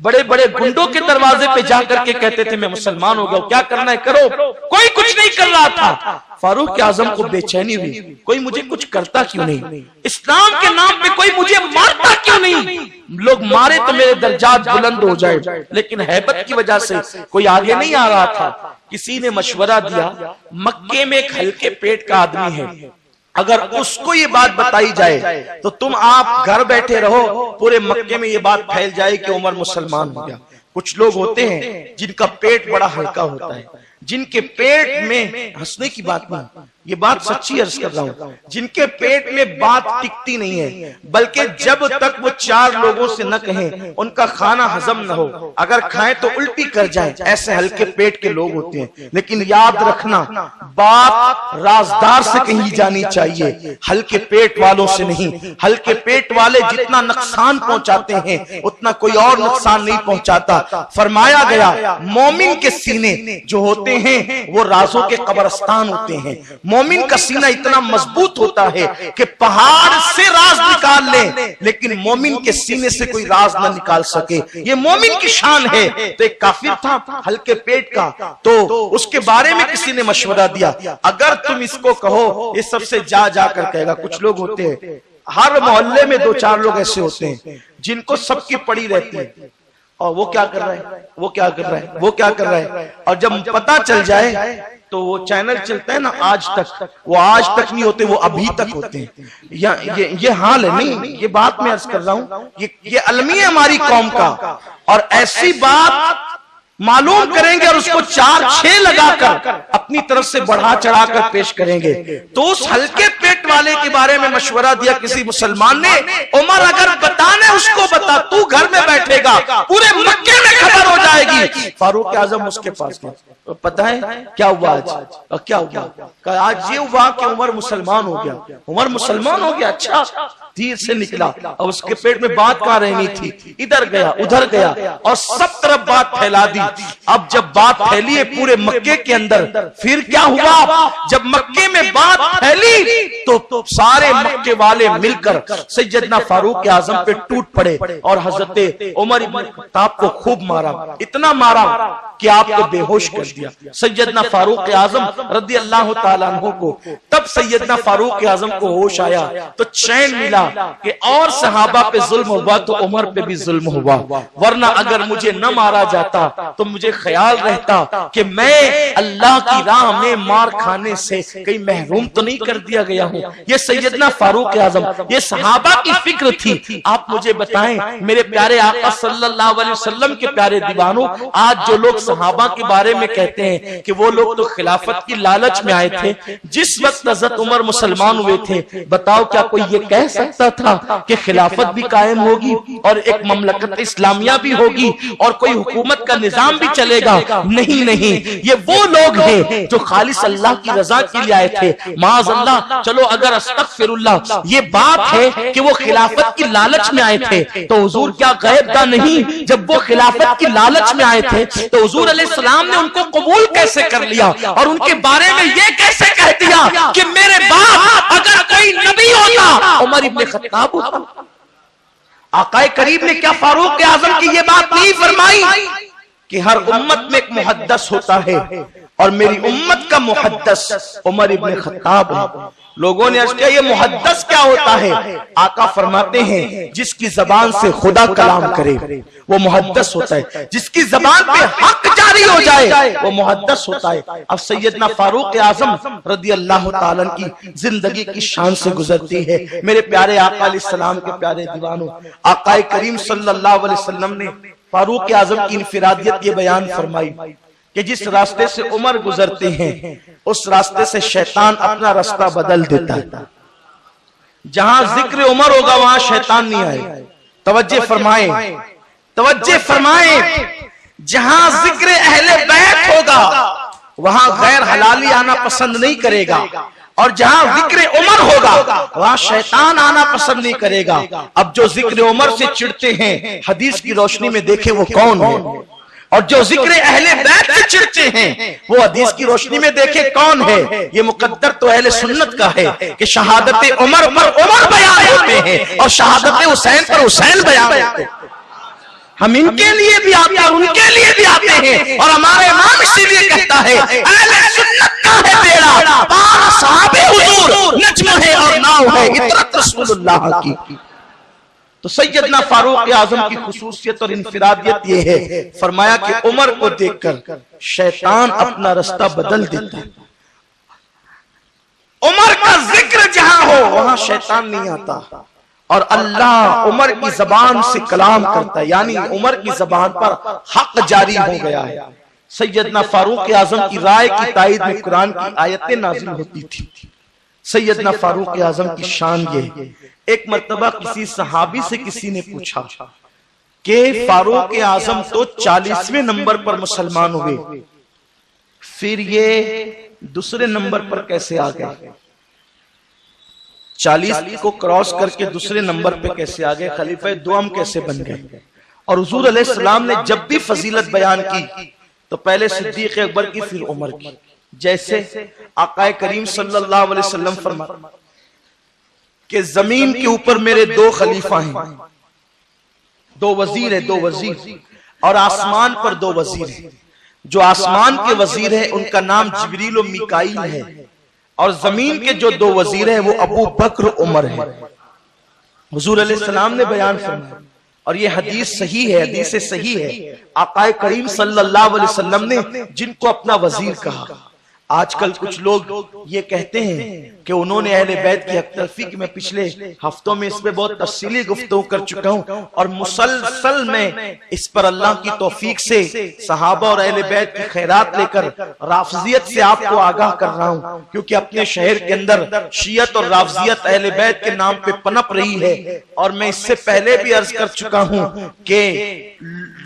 بڑے بڑے گنڈوں کے دروازے پہ جا کر کے کہتے تھے میں مسلمان ہو گیا، کیا کرنا ہے کرو، کوئی کچھ نہیں کر رہا تھا۔ فاروق اعظم کو بے چینی ہوئی، کوئی مجھے کچھ کرتا کیوں نہیں، اسلام کے نام پہ کوئی مجھے مارتا کیوں نہیں، لوگ مارے تو میرے درجات بلند ہو جائے، لیکن ہیبت کی وجہ سے کوئی آگے نہیں آ رہا تھا۔ کسی نے مشورہ دیا مکے میں ایک ہلکے پیٹ کا آدمی ہے، اگر اس کو یہ بات بتائی جائے تو تم آپ گھر بیٹھے رہو، پورے مکے میں یہ بات پھیل جائے کہ عمر مسلمان ہو گیا۔ کچھ لوگ ہوتے ہیں جن کا پیٹ بڑا ہلکا ہوتا ہے، جن کے پیٹ میں ہنسنے کی بات نہیں، یہ بات سچی عرض کر رہا ہوں، جن کے پیٹ میں بات ٹکتی نہیں ہے، بلکہ جب تک وہ چار لوگوں سے نہ کہیں ان کا کھانا ہضم نہ ہو، اگر کھائیں تو الٹی کر جائیں، ایسے ہلکے پیٹ کے لوگ ہوتے ہیں۔ لیکن یاد رکھنا بات رازدار سے کہی جانی چاہیے، ہلکے پیٹ والوں سے نہیں۔ ہلکے پیٹ والے جتنا نقصان پہنچاتے ہیں اتنا کوئی اور نقصان نہیں پہنچاتا۔ فرمایا گیا مومن کے سینے جو ہوتے ہیں وہ رازوں کے قبرستان ہوتے ہیں۔ مومن کا سینہ اتنا مضبوط ہوتا ہے کہ پہاڑ سے راز نکال لیں، لیکن مومن کے سینے سے کوئی راز نہ نکال سکے، یہ مومن کی شان ہے۔ تو ایک کافر تھا ہلکے پیٹ کا، تو اس کے بارے میں کسی نے مشورہ دیا اگر تم اس کو کہو یہ سب سے جا جا کر کہے گا۔ کچھ لوگ ہوتے ہیں ہر محلے میں دو چار لوگ ایسے ہوتے ہیں جن کو سب کی پڑی رہتی ہے، اور وہ کیا کر رہا ہے، وہ کیا کر رہا ہے، وہ کیا کر رہا ہے، اور جب پتہ چل جائے تو وہ چینل چلتا ہے نا آج تک، وہ آج تک نہیں ہوتے، وہ ابھی تک ہوتے ہیں۔ یہ حال ہے، نہیں یہ بات میں عرض کر رہا ہوں، یہ المی ہے ہماری قوم کا، اور ایسی بات معلوم کریں گے اور اس کو 4-6 لگا کر اپنی طرف سے بڑھا چڑھا کر پیش کریں گے۔ تو اس ہلکے پیٹ والے کے بارے میں مشورہ دیا کسی مسلمان نے، عمر اگر بتانے اس کو بتا، تو گھر میں بیٹھے گا پورے مکے میں خبر ہو جائے گی۔ فاروق اعظم اس کے پاس گئے، پتہ ہے کیا ہوا آج، کیا ہوا؟ کہ آج یہ ہوا کہ عمر مسلمان ہو گیا۔ عمر مسلمان ہو گیا، اچھا، دیر سے نکلا، اور اس کے پیٹ میں بات کہاں رہنی تھی، ادھر گیا ادھر گیا اور سب طرف بات پھیلا دی۔ اب جب بات پھیلی ہے پورے مکے کے اندر، پھر کیا ہوا؟ جب مکے میں بات پھیلی تو سارے مکے والے مل کر سیدنا فاروق اعظم پہ ٹوٹ پڑے اور حضرت عمر بن خطاب کو خوب مارا، اتنا مارا کہ آپ کو بے ہوش کر دیا۔ سیدنا فاروق اعظم رضی اللہ تعالیٰ عنہ کو تب سیدنا فاروق اعظم کو ہوش آیا تو چین ملا کہ اور صحابہ پہ ظلم ہوا تو عمر پہ بھی ظلم ہوا، ورنہ اگر مجھے نہ مارا جاتا تو مجھے خیال رہتا کہ میں اللہ کی راہ میں مار کھانے سے کہیں محروم تو نہیں کر دیا گیا ہوں۔ یہ سیدنا فاروق اعظم، یہ صحابہ کی فکر تھی۔ آپ مجھے بتائیں میرے پیارے آقا صلی اللہ علیہ وسلم کے پیارے دیوانوں، آج جو لوگ صحابہ کے بارے میں کہتے ہیں کہ وہ لوگ تو خلافت کی لالچ میں آئے تھے، جس وقت حضرت عمر مسلمان ہوئے تھے، بتاؤ کیا کوئی یہ کہہ سکتا تھا کہ خلافت بھی قائم ہوگی اور ایک مملکت اسلامیہ بھی ہوگی اور کوئی حکومت کا نظام بھی چلے گا؟ نہیں نہیں، یہ وہ لوگ ہیں جو خالص اللہ کی رضا کے لیے آئے تھے۔ معاذ اللہ، چلو اگر استغفر اللہ یہ بات ہے کہ وہ خلافت کی لالچ میں آئے تھے تو حضور کیا غیب دا نہیں؟ جب وہ خلافت کی لالچ میں آئے تھے تو حضور علیہ السلام نے ان کو قبول کیسے کر لیا اور ان کے بارے میں یہ کیسے کہہ دیا کہ میرے باپ اگر کوئی نبی ہوتا عمر ابن خطاب ہوتا؟ آقا کریم نے کیا فاروق اعظم کی یہ بات نہیں فرمائی کہ ہر امت میں ایک محدث ہوتا ہے اور میری امت کا محدث عمر ابن خطاب ہے۔ لوگوں نے عرض کیا یہ محدث کیا ہوتا ہے؟ آقا فرماتے ہیں جس کی زبان سے خدا کلام کرے وہ محدث ہوتا ہے، جس کی زبان پہ حق جاری ہو جائے وہ محدث ہوتا ہے۔ اب سیدنا فاروق اعظم رضی اللہ تعالیٰ کی زندگی کی شان سے گزرتی ہے۔ میرے پیارے آقا علیہ السلام کے پیارے دیوانوں، آقا کریم صلی اللہ علیہ وسلم نے فاروق اعظم کی انفرادیت یہ بیان فرمائی کہ جس راستے سے عمر گزرتے ہیں اس راستے سے شیطان اپنا راستہ بدل دیتا ہے۔ جہاں ذکر عمر ہوگا وہاں شیطان نہیں آئے۔ توجہ فرمائیں، توجہ فرمائیں، جہاں ذکر اہل بیت ہوگا وہاں غیر حلالی آنا پسند نہیں کرے گا، اور جہاں ذکر عمر ہوگا وہاں شیطان آنا پسند نہیں کرے گا۔ اب جو ذکر عمر سے چڑھتے ہیں حدیث کی روشنی میں دیکھیں وہ کون ہے، اور جو ذکر اہل بیت سے چڑھتے ہیں وہ حدیث کی روشنی میں دیکھیں کون ہے۔ یہ مقدر تو اہل سنت کا ہے کہ شہادت عمر پر عمر بیان ہوتے ہیں اور شہادت حسین پر حسین بیان ہوتے ہیں۔ ہم ان کے لیے بھی آتے ہیں اور ان کے لیے بھی آتے ہیں، اور ہمارے امام اسی لیے کہتا ہے اہل سنت کا ہے بیڑا پار صحاب حضور، نجم ہے اور ناؤ ہے اطرت رسول اللہ کی۔ تو سیدنا فاروق اعظم کی خصوصیت اور انفرادیت یہ ہے، فرمایا کہ عمر کو دیکھ کر شیطان اپنا راستہ بدل دیتا ہے۔ عمر کا ذکر جہاں ہو وہاں شیطان نہیں آتا، اور اللہ عمر کی زبان سے کلام کرتا ہے، یعنی عمر کی زبان پر حق جاری ہو گیا ہے۔ سیدنا فاروق اعظم کی رائے کی تائید میں قرآن کی آیتیں نازل ہوتی تھی۔ سیدنا فاروق اعظم کی شان یہ، ایک مرتبہ کسی صحابی سے کسی نے پوچھا کہ فاروق اعظم تو 40ویں نمبر پر مسلمان ہوئے، پھر یہ دوسرے نمبر پر کیسے آ گئے؟ 40 کو کراس کر کے دوسرے نمبر پہ کیسے آ گئے؟ خلیفہ دوم کیسے بن گئے؟ اور حضور علیہ السلام نے جب بھی فضیلت بیان کی تو پہلے صدیق اکبر کی پھر عمر کی، جیسے آقا کریم صلی اللہ علیہ وسلم فرماتے کہ زمین کے اوپر میرے 2 خلیفہ ہیں، 2 وزیر ہیں، 2 وزیر، اور آسمان پر 2 وزیر ہیں۔ جو آسمان کے وزیر ہیں ان کا نام جبریل و میکائیل ہے، اور زمین کے جو 2 وزیر ہیں وہ ابو بکر عمر ہیں۔ حضور علیہ السلام نے بیان فرمایا، اور یہ حدیث صحیح ہے، حدیث صحیح ہے، آقا کریم صلی اللہ علیہ وسلم نے جن کو اپنا وزیر کہا۔ آج کل کچھ لوگ یہ کہتے ہیں کہ انہوں نے اہل بیت کی حق تلفی کی، میں پچھلے ہفتوں میں اس پہ بہت تفصیلی گفتگو کر چکا ہوں، اور مسلسل میں اس پر اللہ کی توفیق سے صحابہ اور اہل بیت کی خیرات لے کر رافضیت سے آپ کو آگاہ کر رہا ہوں، کیونکہ اپنے شہر کے اندر شیعت اور رافضیت اہل بیت کے نام پہ پنپ رہی ہے۔ اور میں اس سے پہلے بھی عرض کر چکا ہوں کہ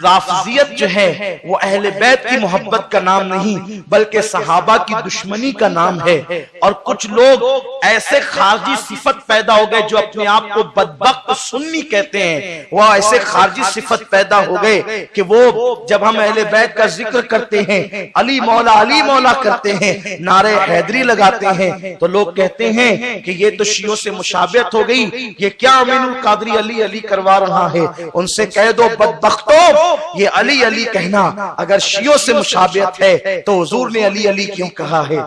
رافضیت جو ہے وہ اہل بیت کی محبت کا نام نہیں بلکہ صحابہ کی دشمنی کا نام ہے۔ اور کچھ لوگ ایسے خارجی صفت پیدا ہو گئے جو اپنے آپ کو بدبخت سنی کہتے ہیں، وہ ایسے خارجی صفت پیدا ہو گئے کہ وہ جب ہم اہل بیت کا ذکر کرتے ہیں، علی مولا کرتے ہیں، نعرہ حیدری لگاتے ہیں، تو لوگ کہتے ہیں کہ یہ تو شیعوں سے مشابہت ہو گئی، یہ کیا امین القادری علی علی کروا رہا ہے؟ ان سے کہہ دو بدبختو، یہ علی علی کہنا اگر شیعوں سے مشابہت ہے تو حضور نے علی علی کیوں کہا ہے؟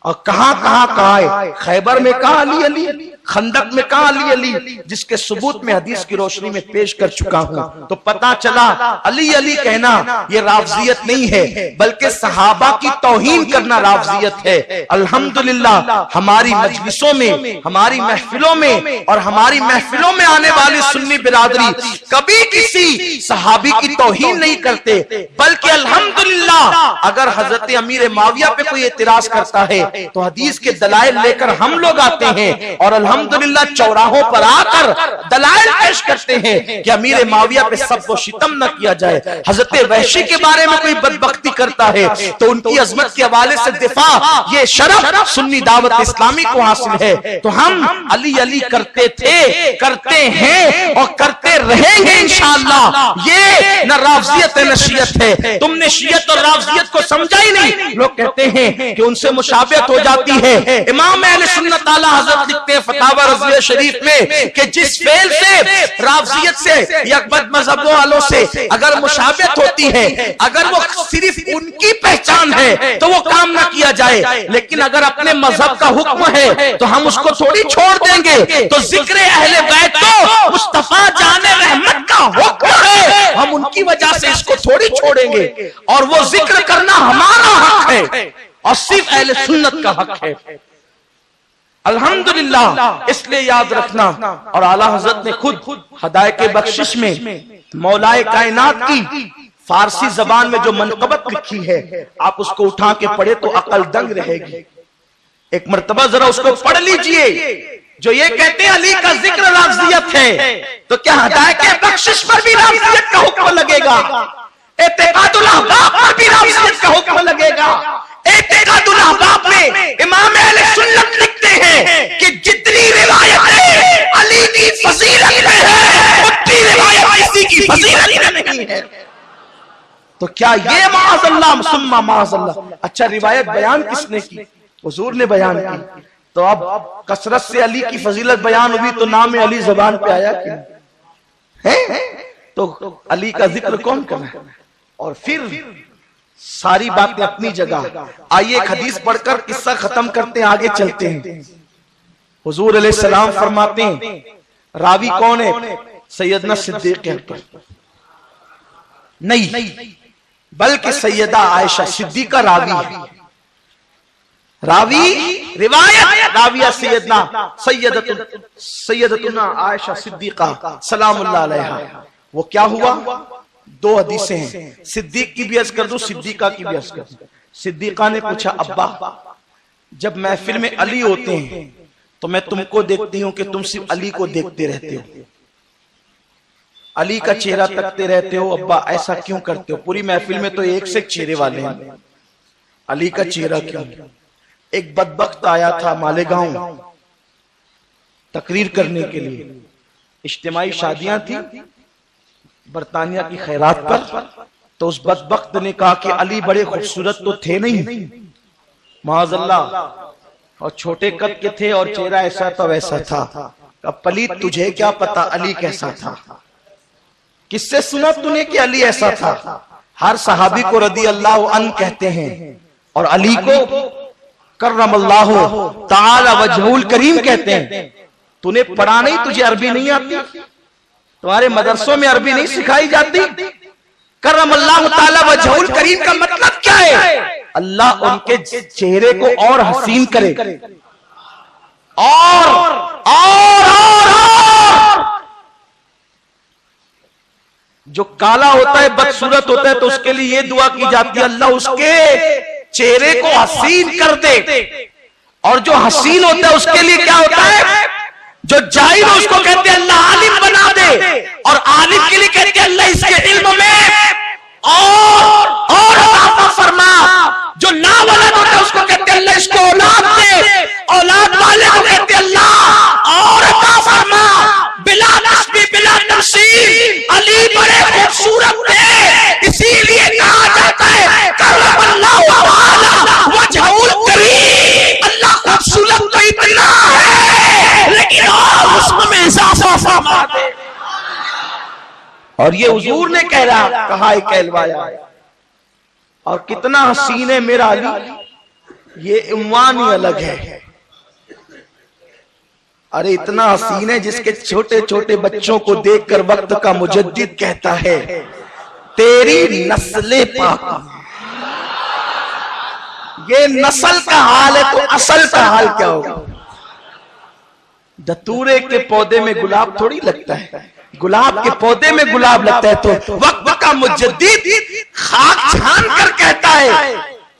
اور کہاں کہا ہے؟ خیبر میں کہا علی علی، خندق میں کہا علی علی، جس کے ثبوت میں حدیث کی روشنی میں پیش کر چکا ہوں۔ تو پتا چلا علی علی کہنا یہ رافضیت نہیں ہے بلکہ صحابہ کی توہین کرنا رافضیت ہے۔ الحمدللہ ہماری مجلسوں میں، ہماری محفلوں میں اور ہماری محفلوں میں آنے والی سنی برادری کبھی کسی صحابی کی توہین نہیں کرتے، بلکہ الحمدللہ اگر حضرت امیر معاویہ پہ کوئی اعتراض کرتا ہے تو حدیث کے دلائل لے کر ہم لوگ آتے ہیں، اور الحمدللہ چوراہوں پر آ کر دلائل پیش کرتے ہیں کہ امیر معاویہ پہ سب و شتم نہ کیا جائے۔ حضرت وحشی کے بارے میں کوئی بدبختی کرتا ہے تو ان کی عظمت کے حوالے سے دفاع، یہ شرف سنی دعوت اسلامی کو حاصل ہے۔ تو ہم علی علی کرتے تھے، کرتے ہیں اور کرتے رہیں گے انشاءاللہ۔ یہ نہ رافضیت ہے نہ شیعت ہے، تم نے شیعت اور رافضیت کو سمجھا ہی نہیں۔ لوگ کہتے ہیں کہ ان سے مشابہت ہو جاتی ہے۔ امام اہل سنت اعلی حضرت لکھتے ہیں فتاوی رضویہ شریف میں کہ جس فعل سے رافضیت سے یا بد مذہب والوں سے اگر مشابہت ہوتی ہے، اگر وہ صرف ان کی پہچان ہے تو وہ کام نہ کیا جائے، لیکن اگر اپنے مذہب کا حکم ہے تو ہم اس کو تھوڑی چھوڑ دیں گے۔ تو ذکر اہل بیت تو مصطفیٰ جان رحمت کا حکم ہے، ہم ان کی وجہ سے اس کو تھوڑی چھوڑیں گے، اور وہ ذکر کرنا ہمارا حق ہے اور صرف اہل سنت کا حق ہے۔ الحمدللہ، اس لیے یاد رکھنا، اور اعلیٰ حضرت نے خود ہدایت بخشش میں مولائے کائنات کی فارسی زبان میں جو منقبت لکھی ہے، آپ اس کو اٹھا کے پڑھے تو عقل دنگ رہے گی۔ ایک مرتبہ ذرا اس کو پڑھ لیجئے۔ جو یہ کہتے ہیں علی کا ذکر رافضیت ہے، تو کیا ہدایت بخشش پر بھی رافضیت کا حکم لگے گا؟ اعتقاد الاحباب پر بھی رافضیت کا حکم لگے گا؟ اعتقاد الاحباب میں امام اہل سنت لکھتے ہیں کہ جتنی روایتیں علی کی فضیلت میں ہے اتنی روایت کسی کی فضیلت میں نہیں ہے۔ تو کیا یہ معاذ اللہ ثم معاذ اللہ؟ اچھا، روایت بیان کس نے کی؟ حضور نے بیان کی۔ تو اب کثرت سے علی کی فضیلت بیان ہوئی تو نام علی زبان پہ آیا کیوں؟ تو علی کا ذکر کون کرنا ہے؟ اور پھر ساری باتیں اپنی جگہ۔ آئیے ایک حدیث پڑھ کر قصہ ختم کرتے ہیں، آگے چلتے ہیں۔ حضور علیہ السلام فرماتے ہیں، راوی کون ہے؟ سیدنا صدیق اکبر نہیں، بلکہ سیدہ عائشہ صدیقہ راوی ہے۔ راوی روایت راویہ سیدتنا عائشہ صدیقہ سلام اللہ علیہا۔ وہ کیا ہوا؟ دو حدیثیں ہیں، صدیق کی بھی عرض کر دوں، صدیقہ کی بھی عرض کر دوں۔ صدیقہ نے پوچھا، ابا جب محفل میں علی ہوتے ہیں تو میں تم کو دیکھتی ہوں کہ تم صرف علی کو دیکھتے رہتے ہو، علی کا چہرہ تکتے رہتے ہو، ابا ایسا کیوں کرتے ہو؟ پوری محفل میں تو ایک سے ایک چہرے والے ہیں، علی کا چہرہ کیوں؟ ایک بدبخت آیا تھا مالیگاؤں تقریر کرنے کے لیے، اجتماعی شادیاں تھی برطانیہ کی خیرات پر، تو اس بدبخت نے کہا کہ علی بڑے خوبصورت تو تھے نہیں، معاذ اللہ، اور چھوٹے قد کے تھے اور چہرہ ایسا تھا ویسا تھا۔ اب پلیت تجھے کیا پتا علی کیسا تھا؟ کس سے سنا تو نے کہ علی ایسا تھا؟ ہر صحابی کو رضی اللہ عنہ کہتے ہیں اور علی کو کرم اللہ تعالی وجہہ الکریم کہتے ہیں۔ تو نے پڑھا نہیں؟ تجھے عربی نہیں آتی؟ تمہارے مدرسوں میں عربی نہیں سکھائی جاتی؟ کرم اللہ تعالی وجہہ الکریم کا مطلب کیا ہے؟ اللہ ان کے چہرے کو اور حسین کرے، اور جو کالا ہوتا ہے بدصورت ہوتا ہے تو اس کے لیے یہ دعا کی جاتی ہے اللہ اس کے چہرے کو حسین کر دے، اور جو حسین ہوتا ہے اس کے لیے کیا ہوتا ہے؟ جو جاہل اس کو کہتے ہیں اللہ عالم بنا دے، اور عالم کے لیے کہتے ہیں اللہ اس کے علم میں اور عطا فرما۔ جو ناولد ہوتا ہے اس کو کہتے ہیں اللہ اس کو اولاد دے، اولاد والے کو کہتے ہیں اللہ اور عطا فرما۔ بلا نسب بلا نصیب علی بڑے خوبصورت تھے، اسی لیے کہا جاتا ہے کرم اللہ تعالی وجہہ الکریم۔ اللہ خوبصورت تو اتنا ہے لیکن اور اس میں اضافہ فرما دے۔ اور یہ حضور نے کہا ہے کہلوایا، اور کتنا حسین ہے میرا علی، یہ عنوان ہی الگ ہے۔ ارے اتنا حسین ہے جس کے چھوٹے چھوٹے بچوں کو دیکھ کر وقت کا مجدد کہتا ہے تیری نسل پاک۔ یہ نسل کا حال ہے تو اصل کا حال کیا ہوگا؟ دھتورے کے پودے میں گلاب تھوڑی لگتا ہے، گلاب کے پودے میں گلاب لگتا ہے۔ تو وقت کا مجدد خاک چھان کر کہتا ہے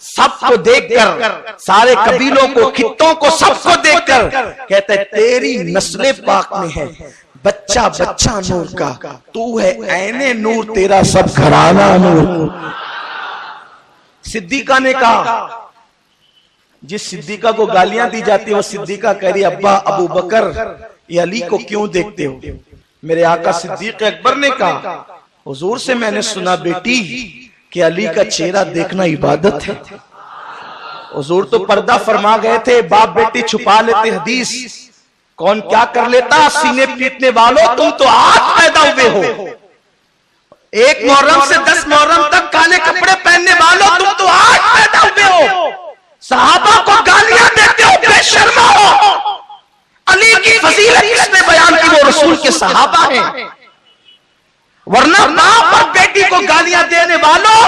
سب کو دیکھ کر، سارے قبیلوں کو، خطوں کو، سب کو دیکھ کر کہتا ہے تیری نسل پاک میں ہے بچہ بچہ نور کا، تو ہے عین نور، تیرا سب گھرانہ نور۔ صدیقہ نے کہا، جس صدیقہ کو گالیاں دی جاتی ہے وہ صدیقہ کہہ رہی ابا ابو بکر یہ علی کو کیوں دیکھتے ہو؟ میرے آقا صدیق اکبر نے کہا حضور سے میں نے سنا بیٹی کہ علی کا چہرہ دیکھنا عبادت ہے۔ حضور تو پردہ فرما گئے تھے، باپ بیٹی چھپا لیتے حدیث، کون کیا کر لیتا؟ سینے پیٹنے والوں تم تو آج پیدا ہوئے ہو، ایک محرم سے 10 محرم تک کالے کپڑے پہننے والوں تم تو آج پیدا ہوئے ہو، صحابہ کو گالیاں دیتے ہو، بے شرم ہو۔ علی کی فضیلت کس نے بیان کی؟ وہ رسول کے صحابہ ہیں، ورنہ باپ اور بیٹی کو گالیاں دینے والوں،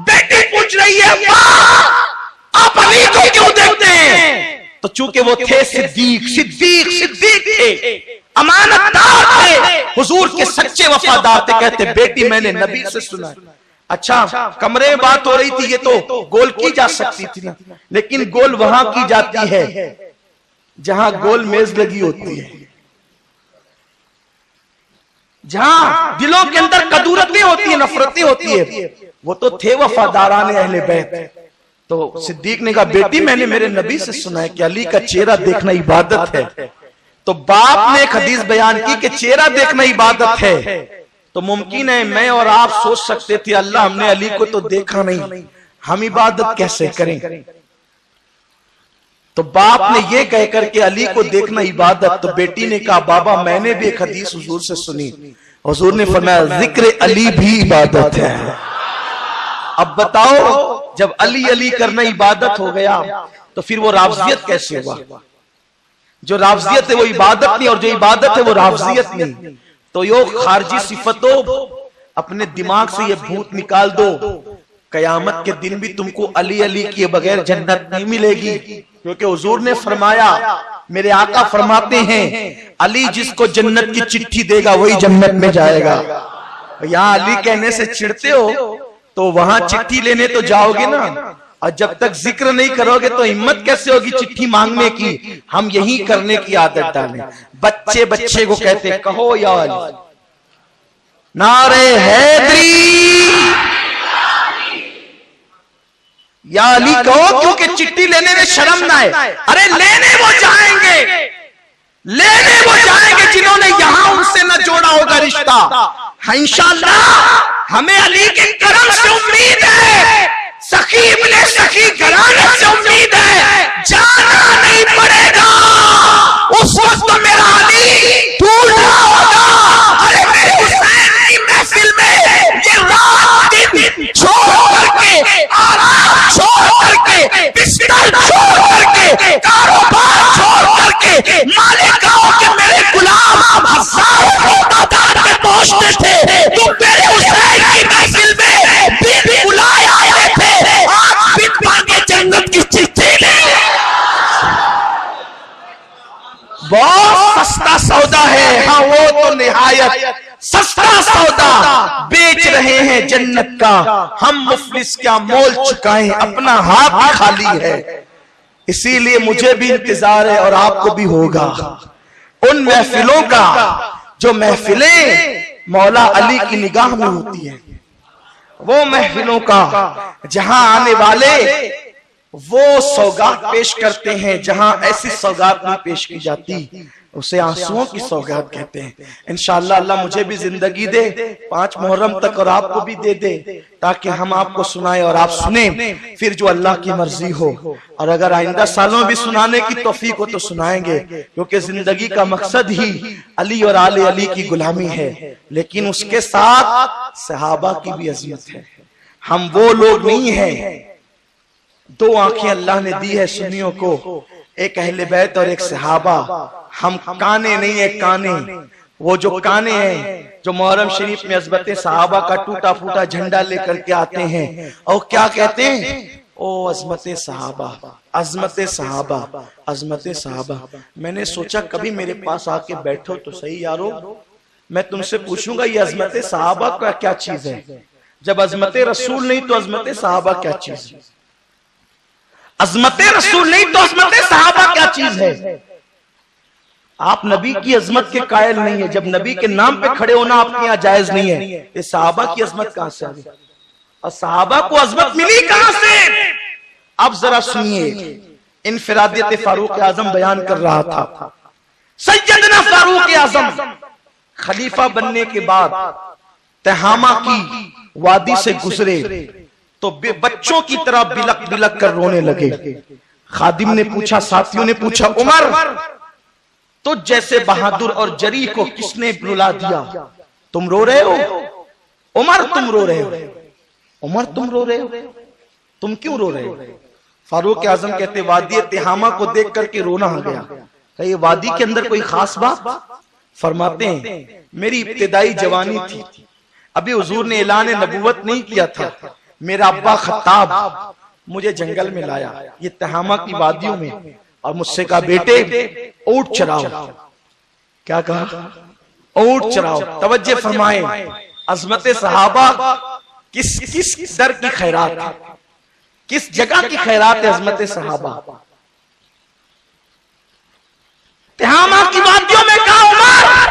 بیٹی پوچھ رہی ہے ماں آپ علی کو کیوں دیکھتے ہیں؟ تو چونکہ وہ تھے صدیق تھے، امانت دار تھے، حضور کے سچے وفادار تھے۔ کہتے بیٹی میں نے نبی سے سنا۔ اچھا کمرے میں بات ہو رہی تھی، یہ تو گول کی جا سکتی تھی نا، لیکن گول وہاں کی جاتی ہے جہاں گول میز لگی ہوتی ہے، جہاں دلوں کے اندر کدورتیں ہوتی ہیں، نفرتیں ہوتی ہیں۔ وہ تو تھے وفاداران اہل بیت۔ تو صدیق نے کہا بیٹی میں نے میرے نبی سے سنا ہے کہ علی کا چہرہ دیکھنا عبادت ہے۔ تو باپ نے ایک حدیث بیان کی کہ چہرہ دیکھنا عبادت ہے، تو ممکن ہے میں اور آپ سوچ سکتے تھے اللہ ہم نے علی کو تو دیکھا نہیں، ہم عبادت کیسے کریں؟ تو باپ نے یہ کہہ کر کے علی کو دیکھنا عبادت، تو بیٹی نے کہا بابا میں نے بھی ایک حدیث حضور سے سنی، حضور نے فرمایا ذکر علی بھی عبادت ہے۔ اب بتاؤ جب علی علی کرنا عبادت ہو گیا تو پھر وہ رافضیت کیسے ہوا؟ جو رافضیت ہے وہ عبادت نہیں، اور جو عبادت ہے وہ رافضیت نہیں۔ تو یہ خارجی صفتوں اپنے دماغ سے یہ بھوت نکال دو، قیامت کے دن بھی تم کو علی علی کیے بغیر جنت نہیں ملے گی، کیونکہ حضور نے فرمایا، میرے آقا فرماتے ہیں علی جس کو جنت کی چٹھی دے گا وہی جنت میں جائے گا۔ یہاں علی کہنے سے چڑھتے ہو تو وہاں چٹھی لینے تو جاؤ گے نا، اور جب تک ذکر نہیں کرو گے تو ہمت کیسے ہوگی چٹھی مانگنے کی؟ ہم یہی کرنے کی عادت ڈالیں۔ بچے کو کہتے کہو یا علی، نعرے حیدری یا علی کہو، کیونکہ چٹھی لینے میں شرم نہ ہے۔ ارے لینے وہ جائیں گے جنہوں نے یہاں ان سے نہ جوڑا ہوگا رشتہ۔ انشاءاللہ ہمیں علی کے کرم سے امید ہے، سخی ابن سخی گھرانے سے امید ہے، جانا نہیں پڑے گا، اس وقت میرا علی ڈھونڈنا ہوگا۔ ارے میرے حسین کی محفل میں یہ رات دن چھوڑ کر کے، آرام چھوڑ کر کے، بستر چھوڑ کر کے، کاروبار چھوڑ کر کے، مالکاؤں کے میرے غلام ہزاروں تعداد میں پہنچتے تھے، تو میرے حسین کی محفل میں بن بلائے آئے تھے، آج بن مانگے جنت کی چٹھی لے۔ بہت سستا سودا ہے، ہاں وہ تو نہایت سستا سودا بیچ رہے ہیں جنت کا، ہم مفلس کیا مول چکائیں، اپنا ہاتھ خالی ہے۔ اسی لیے مجھے بھی انتظار ہے اور آپ کو بھی ہوگا ان محفلوں کا جو محفلیں مولا علی کی نگاہ میں ہوتی ہیں، وہ محفلوں کا جہاں آنے والے وہ سوگات پیش کرتے ہیں، جہاں ایسی سوگات نہیں پیش کی جاتی، اسے آنسوؤں کی سوگات کہتے ہیں۔ انشاءاللہ اللہ مجھے بھی زندگی دے 5 محرم تک اور آپ کو بھی دے دے، تاکہ ہم آپ کو سنائیں اور آپ سنیں، پھر جو اللہ کی مرضی ہو، اور اگر آئندہ سالوں بھی سنانے کی توفیق ہو تو سنائیں گے، کیونکہ زندگی کا مقصد ہی علی اور آل علی کی غلامی ہے، لیکن اس کے ساتھ صحابہ کی بھی عظمت ہے۔ ہم وہ لوگ نہیں ہیں، 2 آنکھیں اللہ نے دی ہے سنیوں کو، ایک اہل بیت اور ایک صحابہ۔ ہم کانے نہیں ہیں، کانے وہ جو کانے ہیں جو محرم شریف میں عظمت صحابہ کا ٹوٹا پھوٹا جھنڈا لے کر کے آتے ہیں، اور کیا کہتے ہیں؟ او عظمت صحابہ، عظمت صحابہ، عظمت صحابہ۔ میں نے سوچا کبھی میرے پاس آ کے بیٹھو تو صحیح یارو، میں تم سے پوچھوں گا یہ عظمت صحابہ کا کیا چیز ہے؟ جب عظمت رسول نہیں تو عظمت صحابہ کیا چیز ہے؟ عظمت رسول نہیں تو عظمت صحابہ کیا چیز ہے؟ آپ نبی کی عظمت کے قائل نہیں ہے، جب نبی کے نام پہ کھڑے ہونا آپ کے یہاں جائز نہیں ہے، یہ صحابہ کی عظمت کہاں سے آگئی؟ اور صحابہ کو عظمت ملی کہاں سے؟ اب ذرا سنیے، انفرادیت فاروق اعظم بیان کر رہا تھا۔ سیدنا فاروق اعظم خلیفہ بننے کے بعد تہامہ کی وادی سے گزرے تو بچوں کی طرح بلک بلک کر رونے لگے۔ خادم نے پوچھا، ساتھیوں نے پوچھا، عمر تو جیسے بہادر اور جری کو کس نے رلا دیا؟ تم رو رہے ہو عمر، تم رو رہے ہو عمر، تم رو رہے ہو، تم کیوں رو رہے ہو؟ فاروق اعظم کہتے وادی تہامہ کو دیکھ کر کے رونا آ گیا. کہ یہ وادی کے اندر کوئی خاص بات؟ فرماتے ہیں میری ابتدائی جوانی تھی، ابھی حضور نے اعلان نبوت نہیں کیا تھا، میرا ابا خطاب مجھے جنگل میں لایا یہ تہامہ کی وادیوں میں، اور مجھ سے کہا بیٹے اونٹ چراؤ. کیا کہا؟ اونٹ چراؤ. توجہ فرمائیں عظمت صحابہ کس در کی خیرات، کس جگہ کی خیرات ہے عظمت صحابہ؟ تہامہ کی وادیوں میں کہا عمر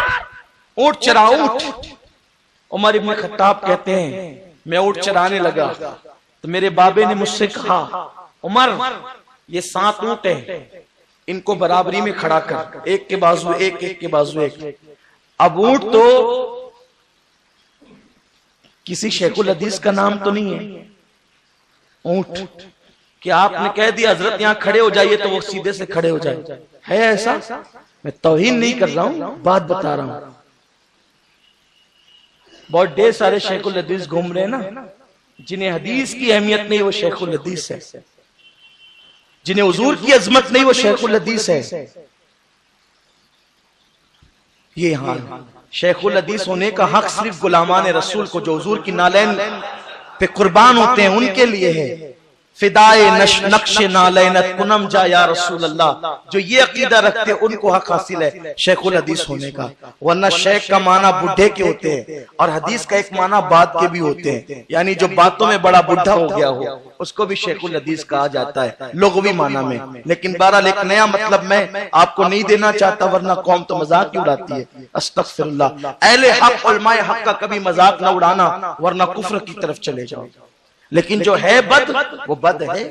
اونٹ چرا. اونٹ. عمر ابن خطاب کہتے ہیں میں اونٹ چرانے لگا تو میرے بابے نے مجھ سے کہا عمر یہ 7 اونٹ ہیں، ان کو برابری میں کھڑا کر، ایک کے بازو ایک، ایک کے بازو ایک. اب اونٹ تو کسی شیخ الحدیث کا نام تو نہیں ہے. اونٹ کہ آپ نے کہہ دیا حضرت یہاں کھڑے ہو جائیے تو وہ سیدھے سے کھڑے ہو جائے؟ ہے ایسا؟ میں توہین نہیں کر رہا ہوں، بات بتا رہا ہوں. بہت ڈھیر سارے شیخ الحدیث گھوم رہے ہیں نا، جنہیں حدیث کی اہمیت نہیں وہ شیخ الحدیث ہے، جنہیں حضور کی عظمت نہیں وہ شیخ الحدیث ہے. یہ حال شیخ الحدیث ہونے کا حق صرف غلامان رسول کو جو حضور کی نالین پہ قربان ہوتے ہیں ان کے لیے ہے. فدائے نقش نالینت کنم جا یا رسول اللہ، جو یہ عقیدہ رکھتے ہیں ان کو حق حاصل ہے شیخ الحدیث ہونے کا. ورنہ شیخ کا معنی بڈھے کے ہوتے ہیں اور حدیث کا ایک معنی بات کے بھی ہوتے ہیں، یعنی جو باتوں میں بڑا بڈھا ہو گیا ہو اس کو بھی شیخ الحدیث کہا جاتا ہے لغوی معنی میں. لیکن بہرحال ایک نیا مطلب میں آپ کو نہیں دینا چاہتا ورنہ قوم تو مذاق ہی اڑاتی ہے. استغفر اللہ. اہل حق علماء حق کا کبھی مذاق نہ اڑانا ورنہ کفر کی طرف چلے جاؤ. لیکن جو ہے بد وہ بد ہے.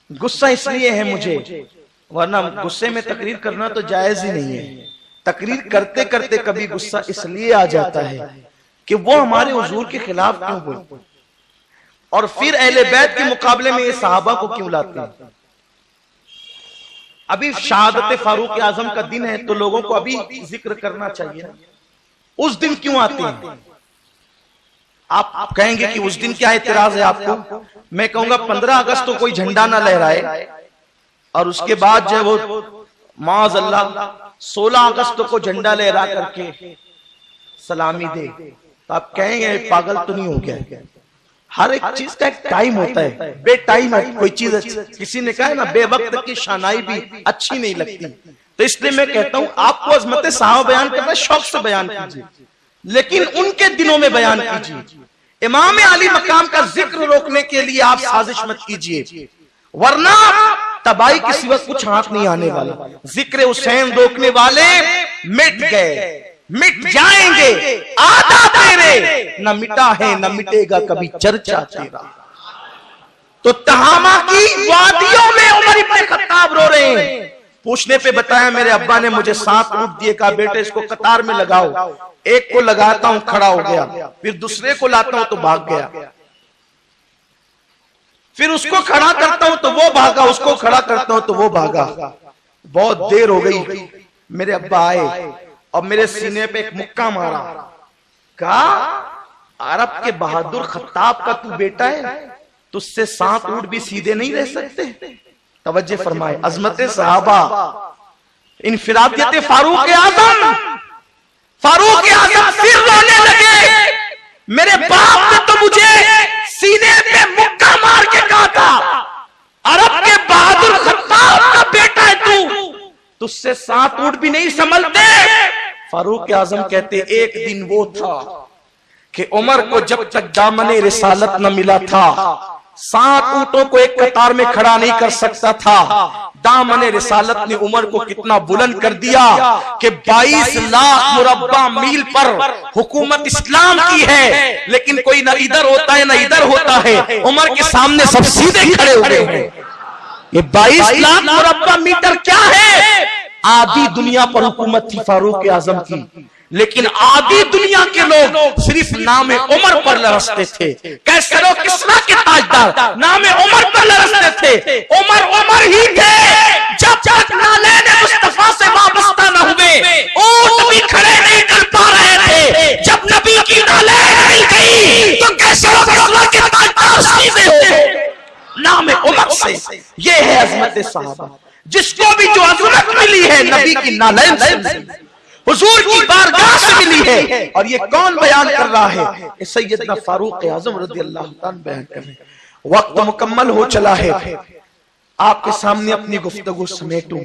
غصہ اس لیے ہے مجھے، ورنہ غصے میں تقریر کرنا تو جائز ہی نہیں ہے. تقریر کرتے کرتے کبھی غصہ اس لیے آ جاتا ہے کہ وہ ہمارے حضور کے خلاف کیوں بولتے اور پھر اہل بیت کے مقابلے میں یہ صحابہ کو کیوں لاتے ہیں. ابھی شہادت فاروق اعظم کا دن ہے تو لوگوں کو ابھی ذکر کرنا چاہیے. اس دن کیوں آتے ہیں؟ آپ کہیں گے کہ اس دن کیا اعتراض ہے آپ کو؟ میں کہوں گا 15 اگست تو کوئی جھنڈا نہ لہرائے اور اس کے بعد جو ہے وہ معاذ اللہ 16 اگست کو جھنڈا لہرا کر کے سلامی دے تو آپ کہیں گے پاگل تو نہیں ہو گیا؟ ہر ایک چیز کا ایک ٹائم ہوتا ہے. بے ٹائم ہے کوئی چیز. کسی نے کہا ہے نا بے وقت کی شانائی بھی اچھی نہیں لگتی. تو اس لیے میں کہتا ہوں آپ کو عظمت صحابہ بیان کرنا شوق سے بیان کیجیے لیکن ان کے دنوں میں بیان کیجیے. امام علی مقام کا ذکر روکنے کے لیے آپ سازش مت کیجیے ورنہ تباہی کسی وقت کچھ ہاتھ نہیں آنے والا. ذکر حسین روکنے والے مٹ گئے، مٹ جائیں گے. آدھا تیرے نہ مٹا ہے نہ مٹے گا کبھی چرچا تیرا. تو تہامہ کی وادیوں میں عمر ابن خطاب رو رہے ہیں. پوچھنے پہ بتایا میرے ابا نے مجھے 7 اونٹ دیے، کہا بیٹے اس کو قطار میں لگاؤ. ایک کو لگاتا ہوں کھڑا ہو گیا، پھر دوسرے کو لاتا ہوں تو بھاگ گیا، پھر اس کو کھڑا کرتا ہوں تو وہ بھاگا، اس کو کھڑا کرتا ہوں تو وہ بھاگا. بہت دیر ہو گئی. میرے ابا آئے اور میرے سینے پہ ایک مکہ مارا. کہا عرب کے بہادر خطاب کا تو بیٹا ہے، تجھ سے 7 اونٹ بھی سیدھے نہیں رہ سکتے. توجہ فرمائے عظمت صحابہ، انفرادیت فاروق اعظم. فاروق اعظم پھر رونے لگے. میرے باپ نے تو مجھے سینے پہ مکہ مار کے کہا تھا عرب کے بہادر خطاب کا بیٹا ہے تو تجھ سے 7 اونٹ بھی نہیں سنبھلتے. فاروق اعظم کہتے ایک دن وہ تھا کہ عمر کو جب تک دامن رسالت نہ ملا تھا 7 اونٹوں کو ایک قطار میں کھڑا نہیں کر سکتا تھا. دامن رسالت نے عمر کو کتنا بلند کر دیا کہ 22 لاکھ مربع میل پر حکومت اسلام کی ہے لیکن کوئی نہ ادھر ہوتا ہے نہ ادھر ہوتا ہے. عمر کے سامنے سب سیدھے کھڑے ہوئے ہیں. یہ 22 لاکھ مربع میٹر کیا ہے؟ آدھی دنیا پر حکومت تھی فاروق اعظم کی لیکن آدھی دنیا کے لوگ صرف نام عمر پر لرزتے تھے. کیسر و کسریٰ کے تاجدار نام عمر پر لرزتے تھے. عمر عمر ہی تھے جب تک نالین مصطفیٰ سے وابستہ نہ سے. یہ ہے عظمت صحابہ. جس کو بھی جو عظمت ملی ہے نبی کی نالین سے ملی, حضور کی بارگاہ سے ملی ہے. اور یہ کون بیان کر رہا ہے؟ یہ سیدنا فاروق اعظم رضی اللہ عنہ بیان کر رہے ہیں. وقت مکمل ہو چلا ہے, آپ کے سامنے اپنی گفتگو سمیٹوں.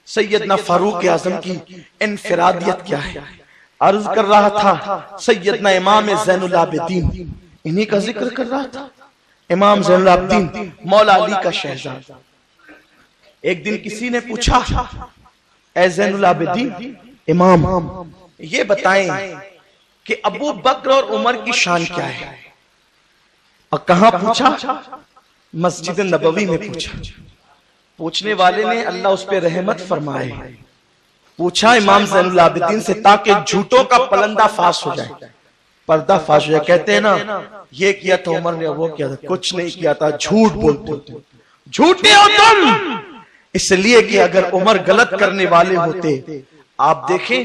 سیدنا فاروق اعظم کی انفرادیت کیا ہے؟ عرض کر رہا تھا سیدنا امام زین العابدین, انہی کا ذکر کر رہا تھا. امام زین العابدین مولا علی کا شہزادہ. ایک دن کسی نے پوچھا, اے زین العابدین امام, یہ بتائیں کہ ابو بکر اور عمر کی شان کیا ہے؟ اور کہاں پوچھا؟ مسجد نبوی میں پوچھا. پوچھنے والے نے اللہ اس پہ رحمت فرمائے پوچھا امام زین العابدین سے تاکہ جھوٹوں کا پلندہ فاش ہو جائے, پردہ فاش ہو جائے. کہتے ہیں نا یہ کیا تھا عمر نے, وہ کیا تھا, کچھ نہیں کیا تھا, جھوٹ بولتے ہو, جھوٹے ہو تم. اس لیے کہ اگر عمر غلط کرنے والے ہوتے, آپ دیکھیں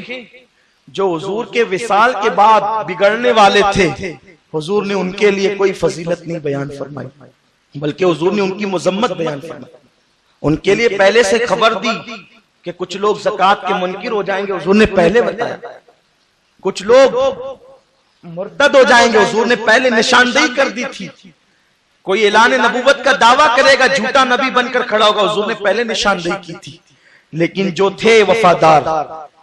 جو حضور کے وصال کے بعد بگڑنے والے تھے, حضور نے ان کے لیے کوئی فضیلت نہیں بیان فرمائی, بلکہ حضور نے ان کی مذمت بیان فرمائی. ان کے لیے پہلے سے خبر دی کہ کچھ لوگ زکوٰۃ کے منکر ہو جائیں گے, حضور نے پہلے بتایا. کچھ لوگ مرتد ہو جائیں گے, حضور نے پہلے نشاندہی کر دی تھی. کوئی اعلان نبوت کا دعویٰ کرے گا, جھوٹا نبی بن کر کھڑا ہوگا, حضور نے پہلے نشاندہی کی تھی. لیکن جو تھے وفادار,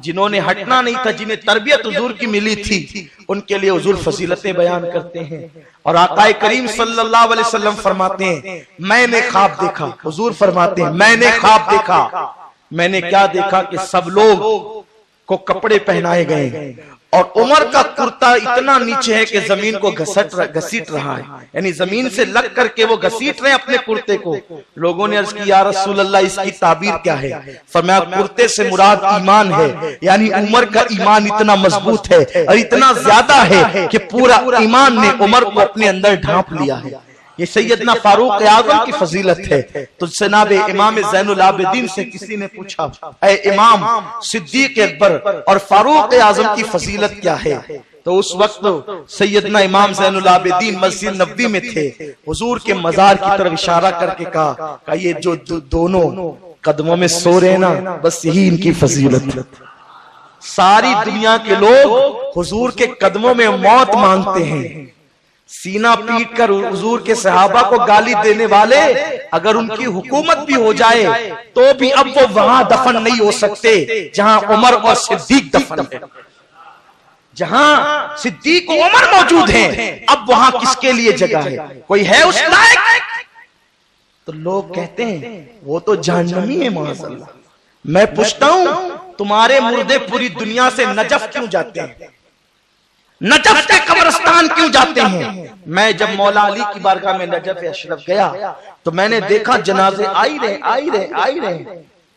جنہوں نے ہٹنا نہیں تھا, جنہیں تربیت حضور کی ملی تھی, ان کے لیے حضور فضیلتیں بیان کرتے ہیں. اور آقا کریم صلی اللہ علیہ وسلم فرماتے ہیں میں نے خواب دیکھا. حضور فرماتے ہیں میں نے خواب دیکھا, میں نے کیا دیکھا کہ سب لوگ کو کپڑے پہنائے گئے اور عمر کا کرتا اتنا نیچے ہے کہ زمین کو گھسیٹ رہا ہے, یعنی زمین سے لگ کر کے وہ گھسیٹ رہے اپنے کرتے کو. لوگوں نے عرض کی یا رسول اللہ اس کی تعبیر کیا ہے؟ فرمایا کرتے سے مراد ایمان ہے, یعنی عمر کا ایمان اتنا مضبوط ہے اور اتنا زیادہ ہے کہ پورا ایمان نے عمر کو اپنے اندر ڈھانپ لیا ہے. یہ سیدنا فاروق اعظم کی فضیلت ہے. تو جناب امام زین العابدین سے کسی نے پوچھا اے امام, صدیق اکبر اور فاروق اعظم کی فضیلت کیا ہے؟ تو اس وقت سیدنا امام زین العابدین مسجد نبوی میں تھے. حضور کے مزار کی طرف اشارہ کر کے کہا کہ یہ جو دونوں قدموں میں سو رہے نا, بس یہی ان کی فضیلت ہے. ساری دنیا کے لوگ حضور کے قدموں میں موت مانگتے ہیں. سینہ پیٹ کر حضور کے صحابہ کو گالی دینے والے اگر ان کی حکومت بھی ہو جائے تو بھی اب وہ وہاں دفن نہیں ہو سکتے جہاں عمر اور صدیق دفن ہے. جہاں صدیق و عمر موجود ہیں اب وہاں کس کے لیے جگہ ہے؟ کوئی ہے اس لائق؟ تو لوگ کہتے ہیں وہ تو جہنمی ہے معاذ اللہ. میں پوچھتا ہوں تمہارے مردے پوری دنیا سے نجف کیوں جاتے ہیں؟ نجف کے قبرستان کیوں جاتے ہیں؟ میں جب مولا علی کی بارگاہ میں نجف اشرف گیا تو میں نے دیکھا جنازے آئی رہے.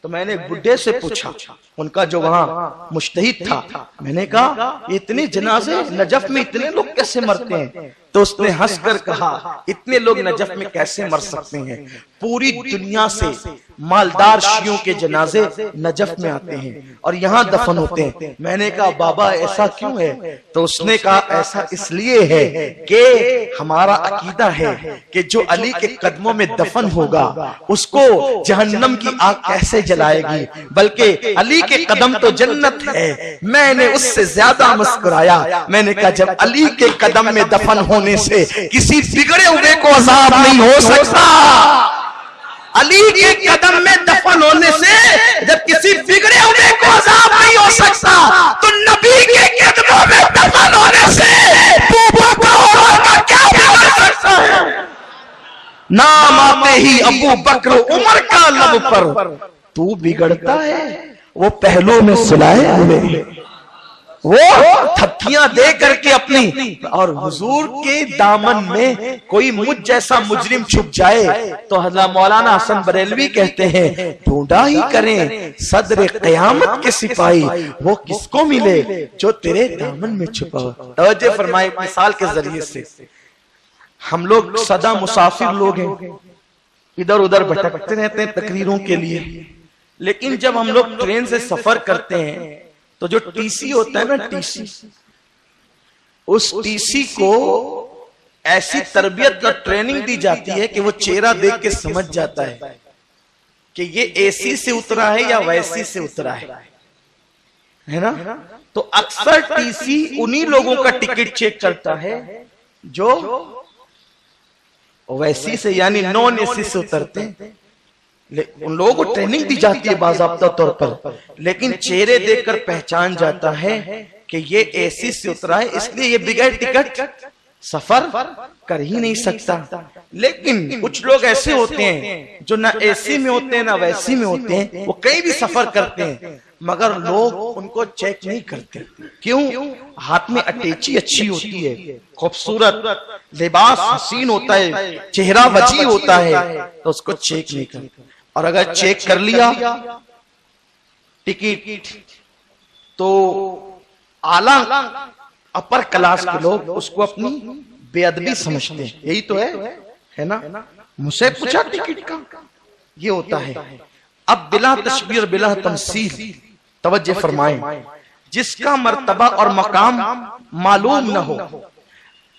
تو میں نے بڈھے سے پوچھا, ان کا جو وہاں مجتہد تھا, میں نے کہا اتنے جنازے نجف میں اتنے لوگ کیسے مرتے ہیں؟ تو اس نے ہنس کر کہا اتنے لوگ نجف میں کیسے مر سکتے ہیں, پوری دنیا سے مالدار شیعوں کے جنازے نجف میں آتے ہیں اور یہاں دفن ہوتے ہیں. میں نے کہا بابا ایسا کیوں ہے؟ تو اس نے کہا ایسا اس لیے ہے کہ ہمارا عقیدہ ہے کہ جو علی کے قدموں میں دفن ہوگا اس کو جہنم کی آگ کیسے جلائے گی, بلکہ علی کے قدم تو جنت ہے. میں نے اس سے زیادہ مسکرایا. میں نے کہا جب علی کے قدم میں دفن ہونے سے کسی بگڑے ہوئے کو عذاب نہیں ہو سکتا, علی کے قدم میں دفن ہونے سے جب کسی بگڑے ہوئے کو عذاب نہیں ہو سکتا تو نبی کے قدموں میں دفن ہونے سے کیا بگڑ سکتا ہے؟ نام آتے ہی ابو بکر عمر کا لب پر تو بگڑتا ہے, وہ پہلو میں سلائے ہوئے, وہ تھپکیاں دے کر کے اپنی, اور حضور کے دامن میں کوئی مجھ جیسا مجرم چھپ جائے تو حضرت مولانا حسن بریلوی کہتے ہیں ڈھونڈا ہی کریں صدر قیامت کے سپاہی, وہ کس کو ملے جو تیرے دامن میں چھپا ہو. توجہ فرمائے, مثال کے ذریعے سے ہم لوگ سدا مسافر لوگ ہیں, ادھر ادھر بھٹکتے رہتے ہیں تقریروں کے لیے, لیکن جب ہم لوگ ٹرین سے سفر کرتے ہیں تو جو ٹی سی ہوتا ہے نا, ٹی سی, اس ٹی سی کو ایسی تربیت اور ٹریننگ دی جاتی ہے کہ وہ چہرہ دیکھ کے سمجھ جاتا ہے کہ یہ اے سی سے اترا ہے یا ویسی سے اترا ہے نا. تو اکثر ٹی سی انہی لوگوں کا ٹکٹ چیک کرتا ہے جو ویسی سے یعنی نون اے سی سے اترتے ہیں. ان لوگوں کو ٹریننگ دی جاتی ہے باضابطہ طور پر, لیکن چہرے دیکھ کر پہچان جاتا ہے کہ یہ اے سی سے اترا ہے, اس لیے یہ بغیر ٹکٹ سفر کر ہی نہیں سکتا. لیکن کچھ لوگ ایسے ہوتے ہیں جو نہ اے سی میں ہوتے ہیں نہ ویسی میں ہوتے ہیں, وہ کہیں بھی سفر کرتے ہیں مگر لوگ ان کو چیک نہیں کرتے. کیوں؟ ہاتھ میں اٹیچی اچھی ہوتی ہے, خوبصورت لباس حسین ہوتا ہے, چہرہ وجیح ہوتا ہے, تو اس کو چیک نہیں کرتے. اور اگر چیک کر لیا ٹکٹ تو اعلیٰ اپر کلاس کے لوگ اس کو اپنی بے ادبی سمجھتے ہیں. یہی تو ہے نا. مجھ سے پوچھا ٹکٹ کا, یہ ہوتا ہے. اب بلا تشبیہ بلا تمثیل توجہ فرمائیں, جس کا مرتبہ اور مقام معلوم نہ ہو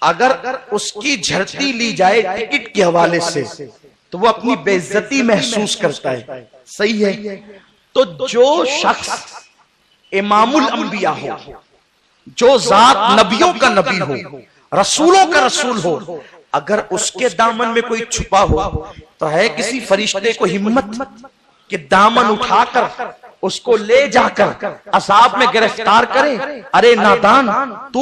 اگر اس کی جھڑتی لی جائے ٹکٹ کے حوالے سے تو وہ اپنی بے عزتی محسوس کرتا ہے. صحیح ہے. تو جو شخص امام الانبیاء ہو, جو ذات نبیوں کا نبی ہو, رسولوں کا رسول ہو, اگر اس کے دامن میں کوئی چھپا ہو تو ہے کسی فرشتے کو ہمت کہ دامن اٹھا کر اس کو لے جا کر عذاب میں گرفتار کرے؟ ارے نادان, تو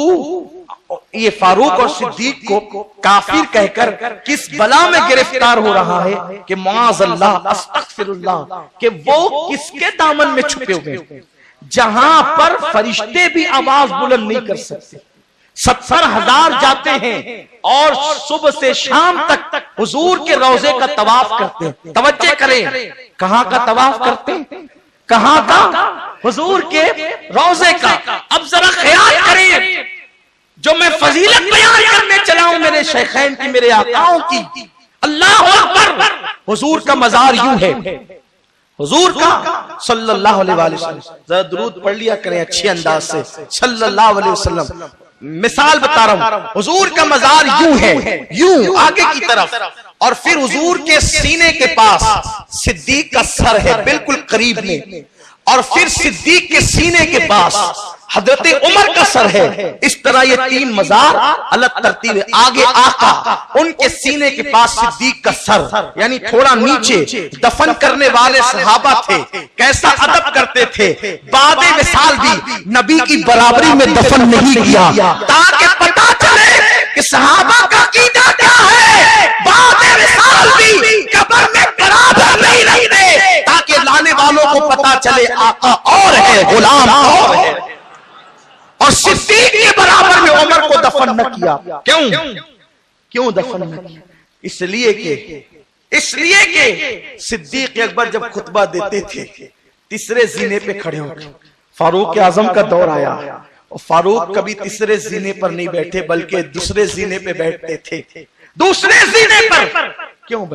یہ فاروق اور صدیق کو کافر کہہ کر کس بلا میں گرفتار ہو رہا ہے کہ معاذ اللہ استغفر اللہ, کہ وہ کس کے دامن میں چھپے ہوئے جہاں پر فرشتے بھی آواز بلند نہیں کر سکتے. 70,000 جاتے ہیں اور صبح سے شام تک حضور کے روضے کا طواف کرتے ہیں. توجہ کریں, کہاں کا طواف کرتے ہیں؟ کہاں کا؟ حضور کے روضے کا. اب ذرا خیال کریں, جو میں فضیلت بیان کرنے چلا ہوں میرے شیخین کی, میرے آقاؤں کی, اللہ اکبر, حضور کا مزار یوں ہے, حضور کا صلی اللہ علیہ وسلم. ذرا درود پڑھ لیا کریں اچھے انداز سے, صلی اللہ علیہ وسلم. مثال بتا رہا ہوں, حضور کا مزار یوں ہے, یوں آگے کی طرف, اور پھر حضور کے سینے کے پاس صدیق کا سر ہے بالکل قریب میں, اور پھر صدیق کے سینے کے پاس حضرت عمر کا سر ہے. اس طرح یہ 3 مزار الگ ترتیب ہے. آگے آقا, ان کے سینے کے پاس صدیق کا سر, یعنی تھوڑا نیچے. دفن کرنے والے صحابہ تھے, کیسا ادب کرتے تھے, بعد وصال بھی نبی کی برابری میں دفن نہیں کیا, تاکہ پتہ چلے کہ صحابہ کا عقیدہ کیا ہے. بعد وصال بھی قبر میں برابر نہیں رہتے, تاکہ لانے والوں کو پتہ چلے آقا اور ہے, غلام اور ہے. اور صدیق کے برابر میں عمر کو دفن نہ کیا. کیوں دفن نہ کیا؟ اس لیے کہ صدیق اکبر جب خطبہ دیتے تھے تیسرے زینے پہ کھڑے ہو گئے. فاروق اعظم کا دور آیا, اور فاروق کبھی تیسرے زینے پر نہیں بیٹھے بلکہ دوسرے زینے پہ بیٹھتے تھے. دوسرے زینے پر کیوں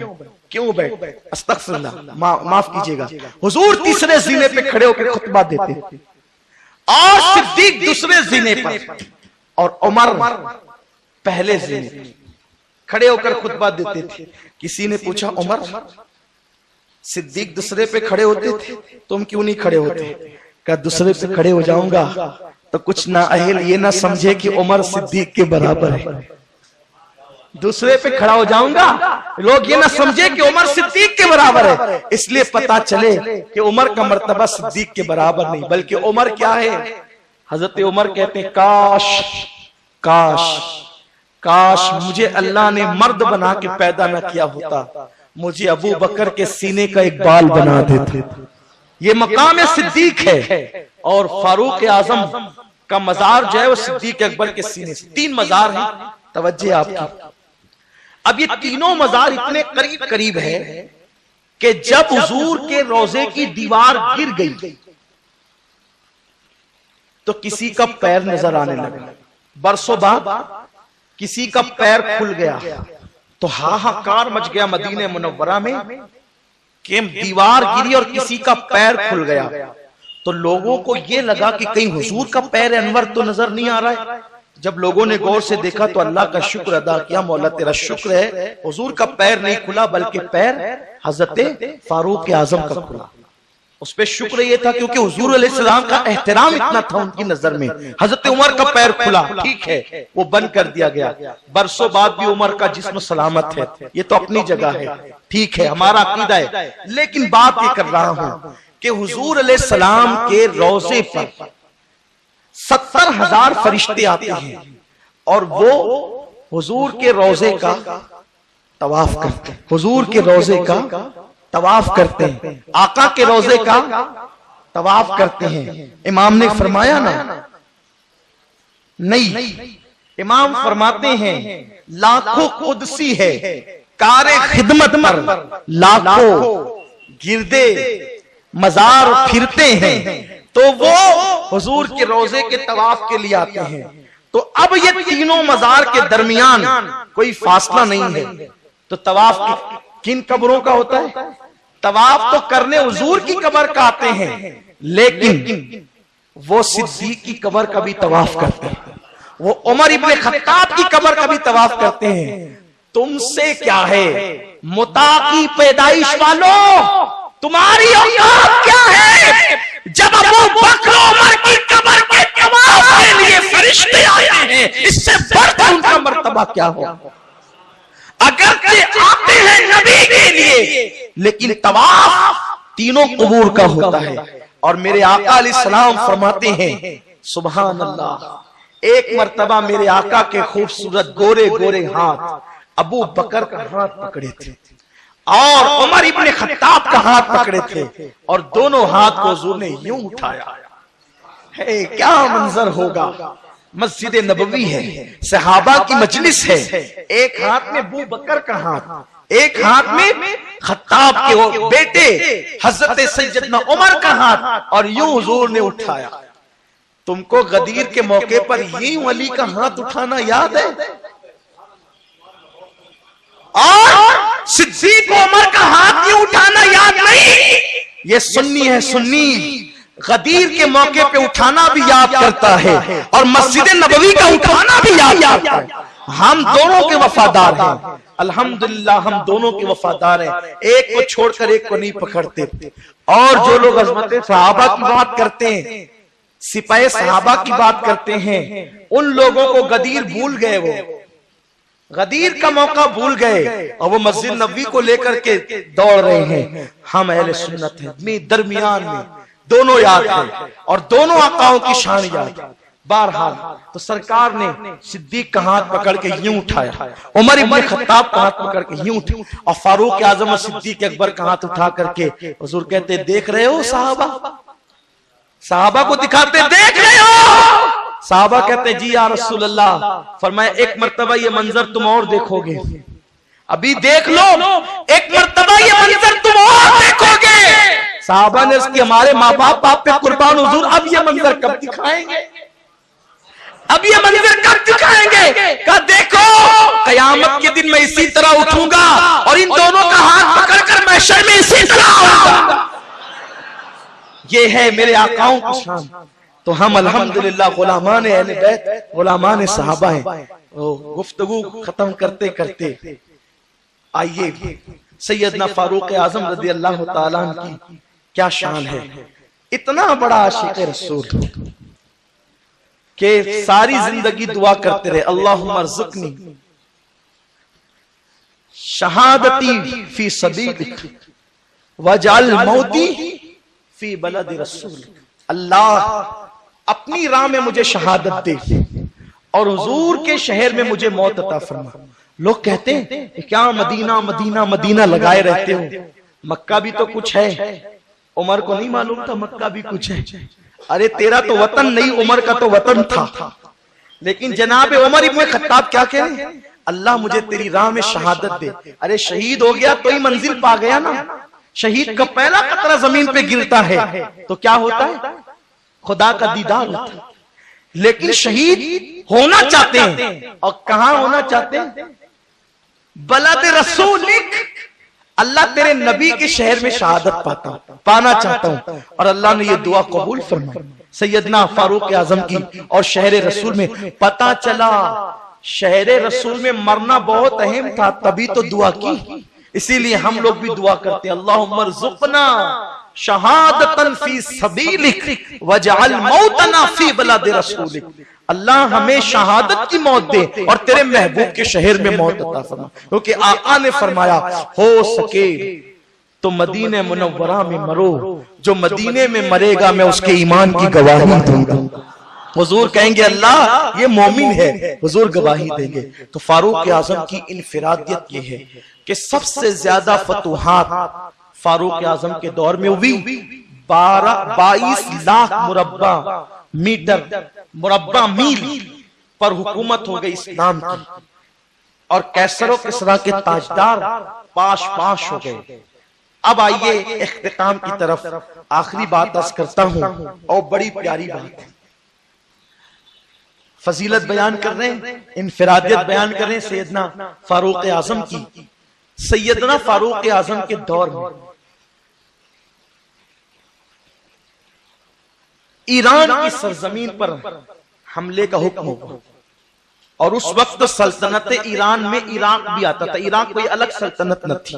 بیٹھے؟ استغفر اللہ, معاف کیجئے گا. حضور تیسرے زینے پہ کھڑے ہو کے خطبہ دیتے تھے, اور صدیق دوسرے زینے پر, اور عمر پہلے زینے پر کھڑے ہو کر خطبہ دیتے تھے. کسی نے پوچھا, عمر صدیق دوسرے پہ کھڑے ہوتے تھے, تم کیوں نہیں کھڑے ہوتے؟ کہ دوسرے پہ کھڑے ہو جاؤں گا تو کچھ نااہل یہ نہ سمجھے کہ عمر صدیق کے برابر ہے. دوسرے پہ کھڑا ہو جاؤں گا لوگ یہ نہ سمجھے کہ عمر صدیق کے برابر ہے, اس لیے پتا چلے کہ عمر کا مرتبہ صدیق کے برابر نہیں, بلکہ عمر کیا ہے؟ حضرت عمر کہتے ہیں, کاش مجھے اللہ نے مرد بنا کے پیدا نہ کیا ہوتا, مجھے ابو بکر کے سینے کا ایک بال بنا دیتے. یہ مقام صدیق ہے. اور فاروق اعظم کا مزار جو ہے وہ صدیق اکبر کے سینے سے. 3 مزار ہیں, توجہ آپ کی. اب یہ تینوں مزار اتنے قریب ہے کہ جب حضور کے روضے کی دیوار گر گئی تو کسی کا پیر نظر آنے لگا. برسوں بعد کسی کا پیر کھل گیا تو ہاہاکار مچ گیا مدینہ منورہ میں کہ دیوار گری اور کسی کا پیر کھل گیا. تو لوگوں کو یہ لگا کہ کہیں حضور کا پیر انور تو نظر نہیں آ رہا ہے. جب لوگوں نے غور سے دیکھا تو اللہ کا شکر ادا کیا، مولا تیرا شکر ہے حضور کا پیر نہیں کھلا بلکہ پیر حضرت فاروق اعظم کا کھلا۔ اس پہ شکر یہ تھا کیونکہ حضور علیہ السلام کا احترام اتنا تھا ان کی نظر میں۔ حضرت عمر کا پیر کھلا، ٹھیک ہے وہ بند کر دیا گیا، برسوں بعد بھی عمر کا جسم سلامت ہے، یہ تو اپنی جگہ ہے، ٹھیک ہے ہمارا عقیدہ ہے۔ لیکن بات یہ کر رہا ہوں کہ حضور علیہ السلام کے روضے پر 70,000 فرشتے آتے ہیں اور وہ حضور کے روضے کا طواف کرتے ہیں، حضور کے روضے کا طواف کرتے ہیں، آقا کے روضے کا طواف کرتے ہیں۔ امام نے فرمایا نا نہیں، امام فرماتے ہیں لاکھوں قدسی ہے کار خدمت پر، لاکھوں گردے مزار پھرتے ہیں تو وہ حضور کے روضے کے طواف کے لیے آتے ہیں۔ تو اب یہ تینوں مزار کے درمیان کوئی فاصلہ نہیں ہے، تو طواف کن قبروں کا ہوتا ہے؟ طواف تو کرنے حضور کی قبر کا آتے ہیں، لیکن وہ صدیق کی قبر کا بھی طواف کرتے ہیں، وہ عمر ابن خطاب کی قبر کا بھی طواف کرتے ہیں۔ تم سے کیا ہے متا کی پیدائش والوں، تمہاری اوقات کیا ہے؟ جب ابو بکر عمر کی قبر کے طواف کے لیے فرشتے آتے ہیں، اس سے بڑھ کر ان کا مرتبہ کیا ہو؟ اگر آتے ہیں نبی کے لیے، لیکن طواف تینوں قبور کا ہوتا ہے۔ اور میرے آقا علیہ السلام فرماتے ہیں سبحان اللہ، ایک مرتبہ میرے آقا کے خوبصورت گورے گورے ہاتھ ابو بکر کا ہاتھ پکڑے تھے اور عمر ابن خطاب کا ہاتھ پکڑے تھے، اور دونوں ہاتھ کو حضور نے یوں اٹھایا ہے۔ کیا منظر ہوگا؟ مسجد نبوی ہے، صحابہ کی مجلس ہے، ایک ہاتھ میں ابو بکر کا ہاتھ، ایک ہاتھ میں خطاب کے بیٹے حضرت سیدنا عمر کا ہاتھ، اور یوں حضور نے اٹھایا۔ تم کو غدیر کے موقع پر یوں علی کا ہاتھ اٹھانا یاد ہے؟ اور صدیق عمر کا ہاتھ یوں اٹھانا یاد نہیں؟ یہ سنی ہے، سنی غدیر کے موقع پہ اٹھانا بھی یاد کرتا ہے اور مسجد نبوی کا اٹھانا بھی یاد کرتا ہے۔ ہم دونوں کے وفادار ہیں، الحمدللہ ہم دونوں کے وفادار ہیں، ایک کو چھوڑ کر ایک کو نہیں پکڑتے۔ اور جو لوگ عظمت صحابہ کی بات کرتے ہیں، سپاہ صحابہ کی بات کرتے ہیں، ان لوگوں کو غدیر بھول گئے، وہ غدیر کا موقع بھول گئے اور وہ مسجد نبوی کو لے کر کے دوڑ رہے ہیں۔ ہم اہل سنت ہیں، درمیان میں دونوں یاد ہیں اور دونوں آقاؤں کی شان یاد ہے۔ بہرحال تو سرکار نے صدیق کا ہاتھ پکڑ کے یوں اٹھایا، عمر ابن خطاب کا ہاتھ پکڑ کے یوں اٹھایا، اور فاروق اعظم اور صدیق اکبر کا ہاتھ اٹھا کر کے حضور کہتے دیکھ رہے ہو صحابہ، صحابہ کو دکھاتے دیکھ رہے ہو؟ صحابہ کہتے جی یا رسول اللہ۔ فرمایا ایک مرتبہ یہ منظر تم اور دیکھو گے، ابھی دیکھ لو، ایک مرتبہ یہ منظر تم اور دیکھو گے۔ صحابہ نے اس کی ہمارے ماں باپ پہ قربان حضور اب یہ منظر کب دکھائیں گے، اب یہ منظر کب دکھائیں گے؟ کہا دیکھو قیامت کے دن میں اسی طرح اٹھوں گا اور ان دونوں کا ہاتھ پکڑ کر محشر میں اسی طرح آؤں گا۔ یہ ہے میرے آقاؤں کی شان۔ تو ہم الحمدللہ غلامان اہل بیت، غلامان صحابہ ہیں۔ گفتگو ختم کرتے کرتے آئیے سیدنا فاروق اعظم رضی اللہ تعالیٰ عنہ کی کیا شان ہے۔ اتنا بڑا عاشق رسول کہ ساری زندگی دعا کرتے رہے اللہم ارزقنی شہادتی فی سبیلک وجعل موتی فی بلد رسولک۔ اللہ اپنی راہ میں مجھے شہادت دے اور حضور کے شہر میں مجھے موت عطا فرما۔ لوگ کہتے ہیں کیا مدینہ مدینہ مدینہ لگائے رہتے ہو، مکہ بھی تو کچھ ہے۔ عمر کو نہیں معلوم تھا مکہ بھی کچھ ہے؟ ارے تیرا تو وطن نہیں، عمر کا تو وطن تھا۔ لیکن جناب عمر ابن خطاب کیا کہہ رہے ہیں؟ اللہ مجھے تیری راہ میں شہادت دے۔ ارے شہید ہو گیا تو ہی منزل پا گیا نا، شہید کا پہلا قطرہ زمین پہ گرتا ہے تو کیا ہوتا ہے؟ خدا کا دیدار ہوتا ہے۔ لیکن شہید ہونا چاہتے ہیں اور کہاں ہونا چاہتے ہیں؟ بلد رسولک، اللہ تیرے نبی کے شہر میں شہادت پانا چاہتا ہوں۔ اور اللہ نے یہ دعا قبول فرمائی۔ سیدنا فاروق اعظم کی اور شہر رسول میں پتا چلا شہر رسول میں مرنا بہت اہم تھا، تبھی تو دعا کی. اسی لیے ہم لوگ بھی دعا کرتے ہیں اللہم ارزقنا شہادتن فی سبیلک وجعل موتنا فی بلاد رسولک. اللہ ہمیں شہادت کی موت دے اور تیرے محبوب کے شہر میں موت عطا فرما. کیونکہ آقا نے فرمایا ہو سکے تو مدینہ منورہ میں مرو، جو مدینے میں مرے گا میں اس کے ایمان کی گواہی دوں گا. حضور کہیں گے اللہ یہ مومن ہے، حضور گواہی دیں گے. تو فاروق اعظم کی انفرادیت یہ ہے کہ سب سے زیادہ فتوحات فاروق اعظم کے دور میں ہوئی. 22 لاکھ مربع میل پر حکومت ہو گئی اسلام کی، اور کیسر و کسریٰ کے تاجدار پاش ہو گئے. اب آئیے اختتام کی طرف، آخری بات عرض کرتا ہوں اور بڑی پیاری بات ہے. فضیلت بیان کر رہے ہیں، انفرادیت بیان کر رہے ہیں سیدنا فاروق اعظم کی. سیدنا فاروق اعظم کے دور میں ایران کی سرزمین پر حملے کا حکم ہوا، اور اس وقت سلطنت ایران میں عراق بھی آتا تھا. عراق کوئی الگ سلطنت نہ تھی،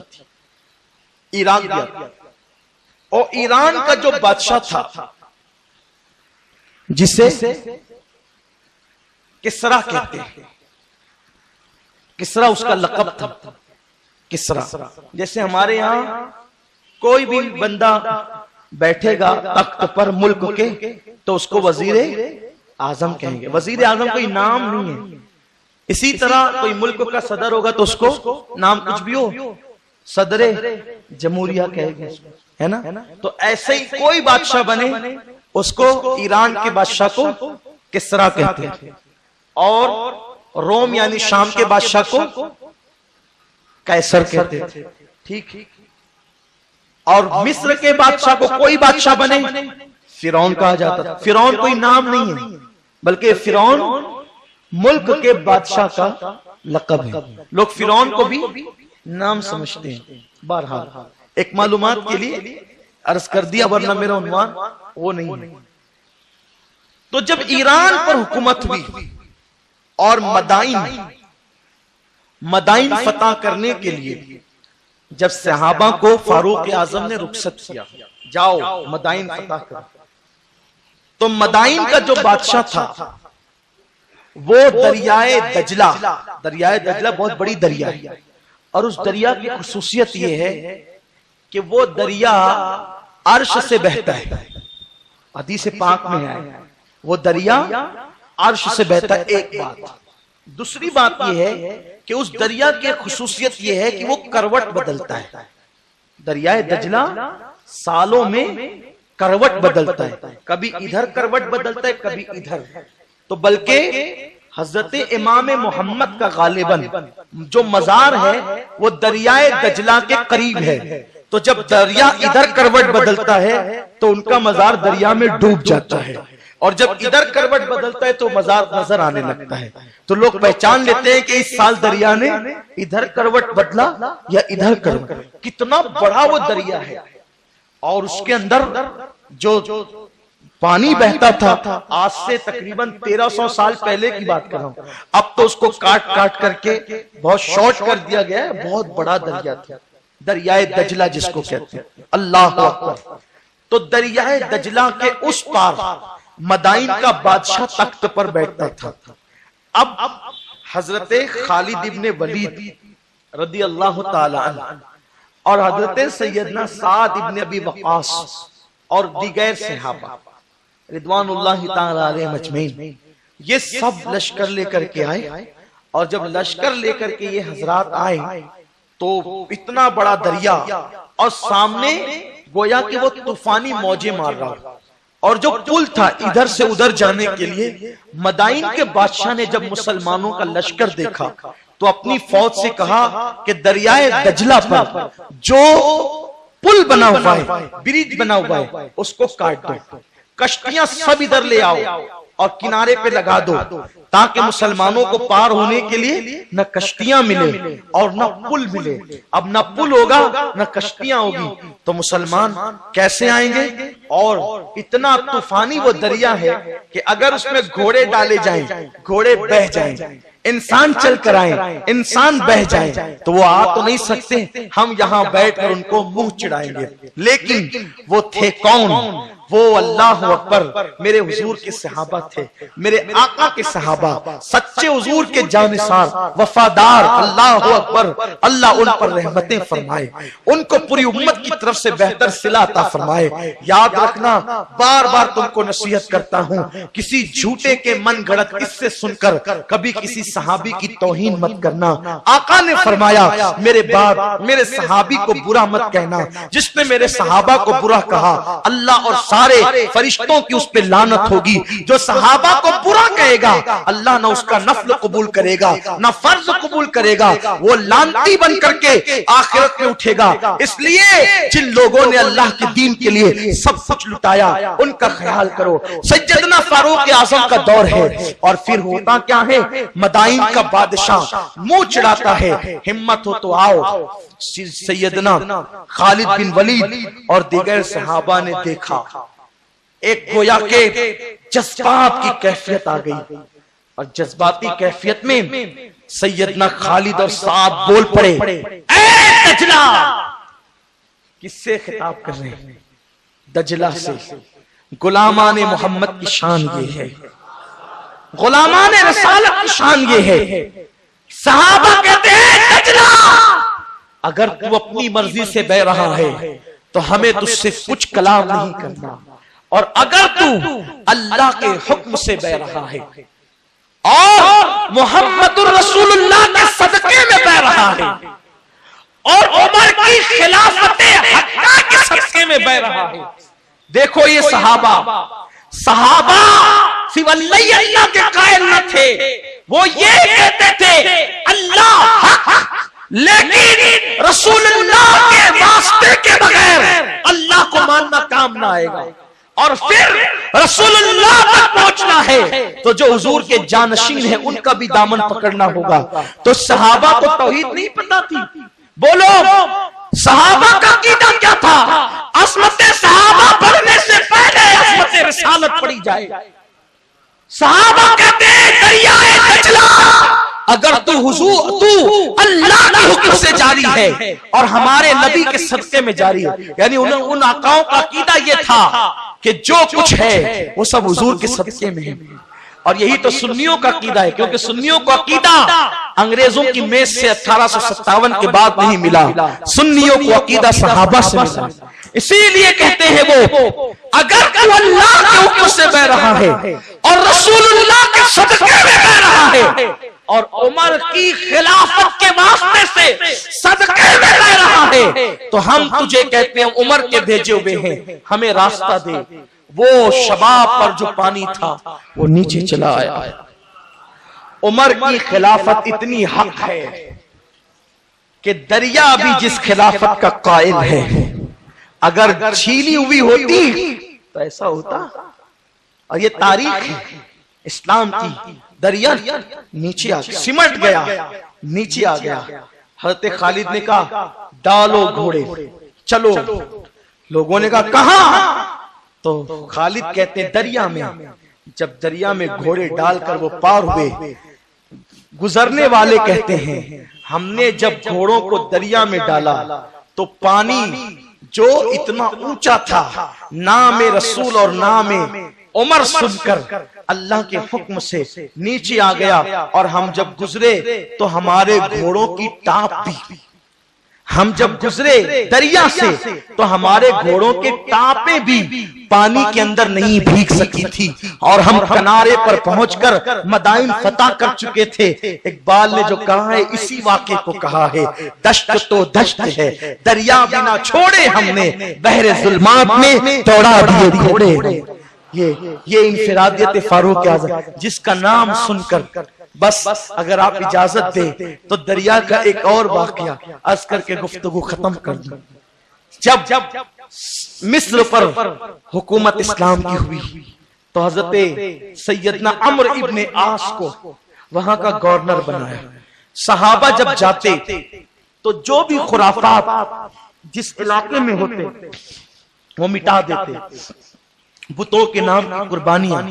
عراق بھی آتا. اور ایران کا جو بادشاہ تھا جسے کسریٰ کہتے ہیں، کسریٰ اس کا لقب تھا. کسریٰ جیسے ہمارے یہاں کوئی بھی بندہ بیٹھے گا تخت پر ملک کے تو اس کو وزیر اعظم کہیں گے. وزیر اعظم کوئی نام نہیں ہے. اسی طرح کوئی ملک کا صدر ہوگا تو اس کو نام کچھ بھی ہو صدر جمہوریہ کہے گے، ہے نا. تو ایسے ہی کوئی بادشاہ بنے اس کو ایران کے بادشاہ کو کسریٰ کہتے ہیں، اور روم یعنی شام کے بادشاہ کو قیصر کہتے تھے. ٹھیک. اور مصر کے بادشاہ کو کوئی بادشاہ بنے فرعون کہا جاتا تھا. فرعون کوئی نام نہیں ہے بلکہ فرعون ملک کے بادشاہ کا لقب ہے. لوگ فرعون کو بھی نام سمجھتے ہیں. بہرحال ایک معلومات کے لیے عرض کر دیا، ورنہ میرا عنوان وہ نہیں ہے. تو جب ایران پر حکومت ہوئی اور مدائن فتح کرنے کے لیے جب صحابہ کو فاروق اعظم نے رخصت کیا، جاؤ مدائن فتح کرو، تو مدائن کا جو بادشاہ تھا وہ دریائے دجلہ بہت بڑی دریا ہے، اور اس دریا کی خصوصیت یہ ہے کہ وہ دریا عرش سے بہتا ہے. حدیث پاک میں ہے وہ دریا عرش سے بہتا ہے. ایک بات. دوسری بات یہ ہے کہ اس دریا کی خصوصیت یہ ہے کہ وہ کروٹ بدلتا ہے. دریائے دجلہ سالوں میں کروٹ بدلتا ہے، کبھی ادھر کروٹ بدلتا ہے کبھی ادھر. تو بلکہ حضرت امام محمد کا غالباً جو مزار ہے وہ دریائے دجلہ کے قریب ہے. تو جب دریا ادھر کروٹ بدلتا ہے تو ان کا مزار دریا میں ڈوب جاتا ہے، اور جب ادھر کروٹ بدلتا ہے تو مزار نظر آنے لگتا ہے. تو لوگ پہچان لیتے ہیں کہ اس سال دریا نے ادھر کروٹ بدلا یا ادھر کروٹ. کتنا بڑا وہ دریا ہے، اور اس کے اندر جو پانی بہتا تھا آج سے تقریباً 1300 سال پہلے کی بات کر رہا ہوں. اب تو اس کو کاٹ کر کے بہت شارٹ کر دیا گیا ہے. بہت بڑا دریا تھا دریائے دجلہ جس کو کہتے ہیں. اللہ اکبر. تو دریائے دجلہ کے اس پار مدائن کا بادشاہ تخت پر بیٹھتا تھا. اب حضرت خالد ابن ولید رضی اللہ تعالی عنہ اور حضرت سیدنا سعد ابن ابی وقاص اور دیگر صحابہ رضوان اللہ تعالی علیہ مجمعین یہ سب لشکر لے کر کے آئے. اور جب لشکر لے کر کے یہ حضرات آئے تو اتنا بڑا دریا، اور سامنے گویا کہ وہ طوفانی موجیں مار رہا، اور جو پل تھا ادھر سے ادھر جانے کے لیے مدائن کے بادشاہ نے جب مسلمانوں کا لشکر دیکھا تو اپنی فوج سے کہا کہ دریائے دجلہ پر جو پل بنا ہوا ہے، برج بنا ہوا ہے، اس کو کاٹ دو، کشتیاں سب ادھر لے آؤ اور کنارے پہ لگا دو، تاکہ مسلمانوں کو پار ہونے کے لیے نہ کشتیاں ملے اور نہ پل ملے. اب نہ پل ہوگا نہ کشتیاں ہوگی تو مسلمان کیسے آئیں گے؟ اور اتنا طوفانی وہ دریا ہے کہ اگر اس میں گھوڑے ڈالے جائیں، گھوڑے بہہ جائیں، انسان چل کر آئیں، انسان بہہ جائیں، تو وہ آ تو نہیں سکتے، ہم یہاں بیٹھ کر ان کو منہ چڑھائیں گے۔ لیکن وہ تھے کون؟ وہ اللہ اکبر میرے حضور کے صحابہ تھے، میرے آقا کے صحابہ، سچے حضور کے جانثار، وفادار۔ اللہ اکبر، اللہ ان پر رحمتیں فرمائے، ان کو پوری امت کی طرف سے بہتر صلہ عطا فرمائے۔ یاد رکھنا، بار بار تم کو نصیحت کرتا ہوں، کسی جھوٹے کے من گھڑت اس سے سن کر کبھی کسی صحابی کی توہین مت کرنا۔ آقا نے فرمایا میرے بعد میرے صحابی کو برا مت کہنا، جس نے میرے صحابہ کو برا کہا اللہ اور سارے فرشتوں کی اس پہ لعنت ہوگی۔ جو صحابہ کو برا کہے گا اللہ نہ اس کا نفل قبول کرے گا نہ فرض قبول کرے گا، وہ لعنتی بن کر کے آخرت میں اٹھے گا۔ اس لیے جن لوگوں نے اللہ کے دین کے لیے سب کچھ لٹایا ان کا خیال کرو۔ سیدنا فاروق اعظم کا دور ہے، اور پھر ہوتا کیا ہے، مدائن کا بادشاہ منہ چڑھاتا ہے، ہمت ہو تو آؤ۔ سیدنا خالد بن ولید اور دیگر صحابہ نے دیکھا، ایک گویا کے جذبات کی کیفیت آ گئی، اور جذباتی کیفیت میں سیدنا خالد اور سعد بول پڑے، اے دجلہ! کس سے خطاب کر رہے ہیں؟ دجلہ سے۔ غلامان محمد کی شان یہ ہے، غلامان رسالت کی شان یہ ہے۔ صحابہ کہتے ہیں دجلہ اگر تو اپنی مرضی سے بہ رہا ہے تو ہمیں تجھ سے کچھ کلام نہیں کرنا، اور اگر تو اللہ کے حکم سے بہ رہا ہے اور محمد الرسول اللہ کے صدقے میں بہ رہا ہے اور عمر کی خلافت حقہ کے صدقے میں بہ رہا ہے۔ دیکھو یہ صحابہ صرف اللہ کے قائل نہ تھے، وہ یہ کہتے تھے اللہ حق، لیکن رسول اللہ کے واسطے کے بغیر اللہ کو ماننا کام نہ آئے گا، اور پھر رسول اللہ تک پہنچنا ہے تو جو حضور کے جانشین ہیں ان کا بھی دامن پکڑنا ہوگا۔ تو صحابہ کو توحید نہیں پتا تھی؟ بولو صحابہ کا عقیدہ کیا تھا؟ عصمت صحابہ پڑھنے سے پہلے عصمت رسالت پڑھی جائے۔ صحابہ کہتے ہیں دریائے دجلہ اگر تو اللہ کے حکم سے جاری ہے اور ہمارے نبی کے صدقے میں جاری ہے، یعنی ان آقاؤں کا عقیدہ یہ تھا کہ جو کچھ ہے وہ سب حضور کے صدقے میں ہے۔ اور یہی تو سنیوں کا عقیدہ ہے، کیونکہ سنیوں کو عقیدہ انگریزوں کی میز سے 1857 کے بعد نہیں ملا، سنیوں کو عقیدہ صحابہ سے ملا۔ اسی لیے کہتے ہیں وہ اگر تو اللہ کے حکم سے بہ رہا ہے اور رسول اللہ کے صدقے میں بہ رہا ہے اور عمر کی خلافت کے واسطے سے صدقے میں بہ رہا ہے، تو ہم تجھے کہتے ہیں عمر کے بھیجے ہوئے ہیں، ہمیں راستہ دے۔ وہ شباب پر جو پانی تھا وہ نیچے چلا آیا۔ عمر کی خلافت اتنی حق ہے کہ دریا بھی جس خلافت کا قائل ہے اگر چھیلی ہوئی ہوتی تو ایسا ہوتا۔ اور یہ تاریخ ہے اسلام کی، دریا نیچے آ گیا، سمٹ گیا، نیچے آ گیا۔ حضرت خالد نے کہا ڈالو گھوڑے چلو، لوگوں نے کہا کہاں؟ تو خالد کہتے ہیں دریا میں۔ جب دریا میں گھوڑے ڈال کر وہ پار ہوئے، گزرنے والے کہتے ہیں ہم نے جب گھوڑوں کو دریا میں ڈالا تو پانی جو اتنا اونچا تھا، نام رسول اور نام عمر سن کر اللہ کے حکم سے نیچے آ گیا، اور ہم جب گزرے تو ہمارے گھوڑوں کی ٹاپ بھی، ہم جب گزرے دریا سے تو ہمارے گھوڑوں کے ٹاپیں بھی پانی کے اندر نہیں بھیگ سکی تھی، اور ہم کنارے پر پہنچ کر مدائن فتح کر چکے تھے۔ اقبال نے جو کہا ہے اسی واقعے کو کہا ہے، دشت تو دشت ہے دریا بنا چھوڑے ہم نے، بحر ظلمات میں دوڑا دیے گھوڑے۔ یہ انفرادیت فاروق اعظم جس کا نام سن کر بس اگر آپ اجازت دیں تو دریا کا ایک اور واقعہ عرض کر کے گفتگو ختم کر دوں۔ جب مصر پر حکومت اسلام کی ہوئی تو حضرت سیدنا عمرو ابن عاص کو وہاں کا گورنر بنایا۔ صحابہ جب جاتے تو جو بھی خرافات جس علاقے میں ہوتے وہ مٹا دیتے، بتوں کے نام کی قربانیاں،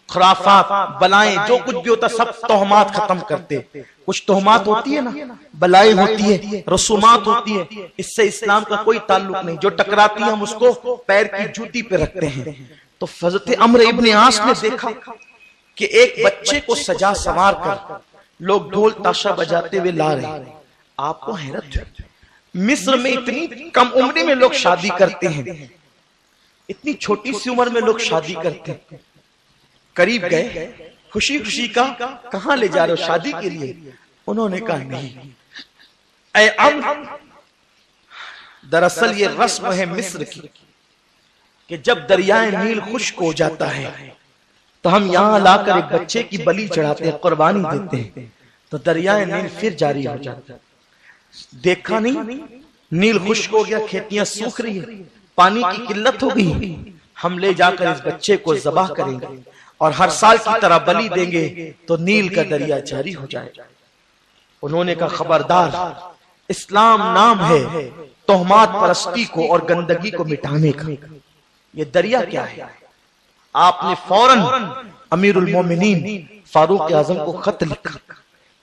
خرافات، بلائیں، جو کچھ بھی ہوتا سب توہمات ختم کرتے۔ کچھ توہمات ہوتی ہے نا، بلائیں ہوتی ہے، رسومات ہوتی ہے، اس سے اسلام کا کوئی تعلق نہیں، جو ٹکراتی ہے ہم اس کو پیر کی جوتی پہ رکھتے ہیں۔ تو حضرت عمرو ابن عاص نے دیکھا کہ ایک بچے کو سجا سنوار کر لوگ ڈھول تاشا بجاتے ہوئے لا رہے ہیں۔ آپ کو حیرت ہوئی، مصر میں اتنی کم عمری میں لوگ شادی کرتے ہیں، اتنی چھوٹی سی عمر میں لوگ شادی کرتے ہیں۔ قریب گئے، خوشی خوشی کا کہاں لے جا رہے ہو شادی کے لیے؟ انہوں نے کہا نہیں اے عمرو، دراصل یہ رسم ہے مصر کی کہ جب دریائے نیل خشک ہو جاتا ہے تو ہم یہاں لا کر ایک بچے کی بلی چڑھاتے ہیں، قربانی دیتے ہیں، تو دریائے نیل پھر جاری ہو جاتا ہے۔ دیکھا نہیں نیل خشک ہو گیا، کھیتیاں سوکھ رہی ہیں، پانی کی قلت ہو گئی، ہم لے جا کر اس بچے کو ذبح کریں گے اور ہر سال کی طرح بلی دیں گے تو نیل کا دریا جاری ہو جائے گا۔ انہوں نے کہا خبردار، اسلام نام ہے تہمات پرستی کو اور گندگی کو مٹانے کا، یہ دریا کیا ہے؟ آپ نے فوراً امیر المومنین فاروق اعظم کو خط لکھا،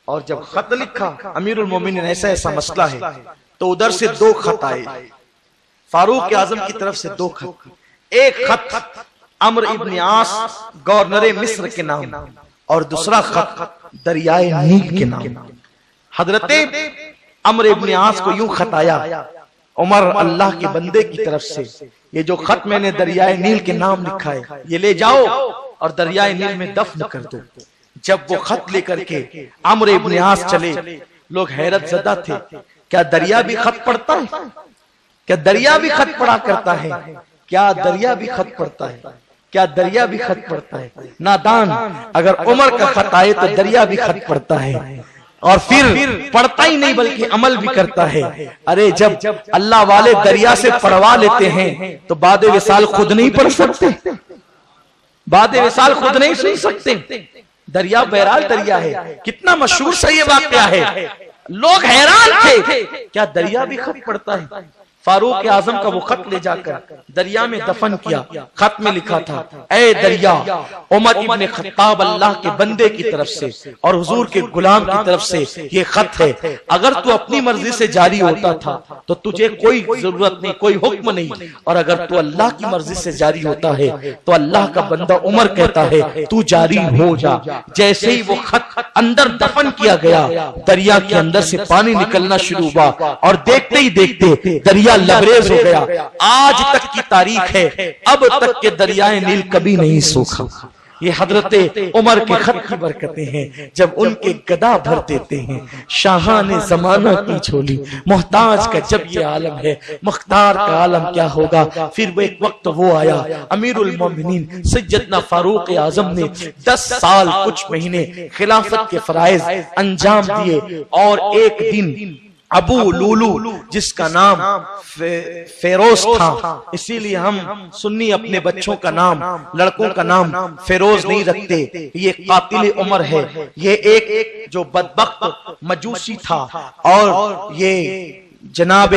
اور جب خط لکھا امیر المومنین ایسا ایسا مسئلہ ہے، تو ادھر سے 2 خط آئے، فاروق اعظم کی طرف سے 2 خط، ایک خط عمرو ابن عاص گورنر مصر کے نام اور دوسرا خط دریائے نیل کے نام۔ حضرت عمرو ابن عاص کو یوں خط آیا، عمر اللہ کے بندے کی طرف سے یہ جو خط میں نے دریائے نیل کے نام لکھا ہے یہ لے جاؤ اور دریائے نیل میں دفن کر دو۔ جب وہ خط لے کر کے عمرو ابن عاص چلے، لوگ حیرت زدہ تھے، کیا دریا بھی خط پڑھتا ہے؟ کیا دریا بھی خط پڑھا کرتا ہے؟ کیا دریا بھی خط پڑھتا ہے؟ کیا دریا بھی خط پڑھتا ہے؟ نادان، اگر عمر کا خط آئے تو دریا بھی خط پڑھتا ہے، اور پھر پڑھتا ہی نہیں بلکہ عمل بھی کرتا ہے۔ ارے جب اللہ والے دریا سے پڑھوا لیتے ہیں تو بعد وصال خود نہیں پڑھ سکتے، بعد وصال خود نہیں سن سکتے۔ دریا بہرحال دریا ہے، کتنا مشہور سا یہ واقعہ ہے، لوگ حیران تھے کیا دریا بھی خط پڑھتا ہے؟ فاروق اعظم کا وہ خط لے جا کر دریا میں دفن کیا۔ خط میں لکھا تھا، اے دریا، عمر ابن خطاب اللہ کے بندے کی طرف سے اور حضور کے غلام کی طرف سے یہ خط ہے، اگر تو اپنی مرضی سے جاری ہوتا تھا تو تجھے کوئی ضرورت نہیں، کوئی حکم نہیں، اور اگر تو اللہ کی مرضی سے جاری ہوتا ہے تو اللہ کا بندہ عمر کہتا ہے تو جاری ہو جا۔ جیسے ہی وہ خط اندر دفن کیا گیا، دریا کے اندر سے پانی نکلنا شروع ہوا، اور دیکھتے ہی دیکھتے دریا لبریز ہو گیا۔ آج تک کی تاریخ ہے، اب تک کے دریائے نیل کبھی نہیں سوکھا۔ یہ حضرت عمر کے خط کی برکتیں ہیں، جب ان کے گدا بھر دیتے ہیں شاہان زمانہ کی جھولی، محتاج کا جب یہ عالم ہے مختار کا عالم کیا ہوگا۔ پھر وہ ایک وقت وہ آیا، امیر المومنین سیدنا فاروق اعظم نے 10 سال کچھ مہینے خلافت کے فرائض انجام دیے، اور ایک دن ابو لولو جس کا نام فیروز تھا، اسی لیے ہم سنی اپنے بچوں کا نام، لڑکوں کا نام فیروز نہیں رکھتے، یہ قاتل عمر ہے، یہ ایک جو بدبخت مجوسی تھا، اور یہ جناب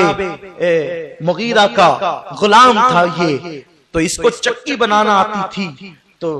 مغیرہ کا غلام تھا، یہ تو اس کو چکی بنانا آتی تھی۔ تو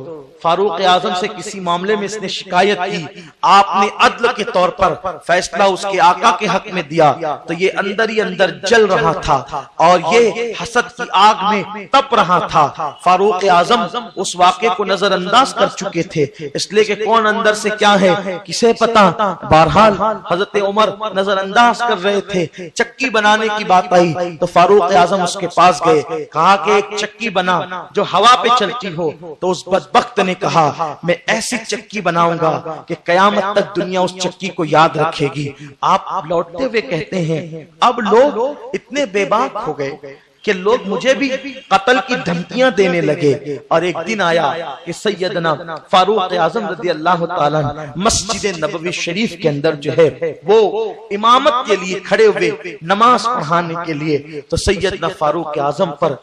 فاروق اعظم سے کسی معاملے میں اس نے شکایت کی، آپ نے عدل کے طور پر فیصلہ اس کے آقا کے حق میں دیا، تو یہ اندر ہی اندر جل رہا تھا اور یہ حسد کی آگ میں تپ رہا تھا۔ فاروق اعظم اس واقعے کو نظر انداز کر چکے تھے، اس لیے کہ کون اندر سے کیا ہے کسے پتا۔ بہرحال حضرت عمر نظر انداز کر رہے تھے، چکی بنانے کی بات آئی تو فاروق اعظم اس کے پاس گئے، کہا کہ ایک چکی بنا جو ہوا پہ چلتی ہو، تو اس بدبخت نے کہا میں ایسی چکی بناؤں گا کہ قیامت تک دنیا اس چکی کو یاد رکھے گی۔ آپ لوٹتے ہوئے کہتے ہیں اب لوگ اتنے بے باک ہو گئے کہ لوگ مجھے بھی قتل کی دھمکیاں دینے لگے، اور ایک دن آیا کہ سیدنا فاروق اعظم رضی اللہ تعالیٰ مسجد نبوی شریف کے اندر جو ہے وہ امامت کے لیے کھڑے ہوئے نماز پڑھانے کے لیے، تو سیدنا فاروق اعظم پر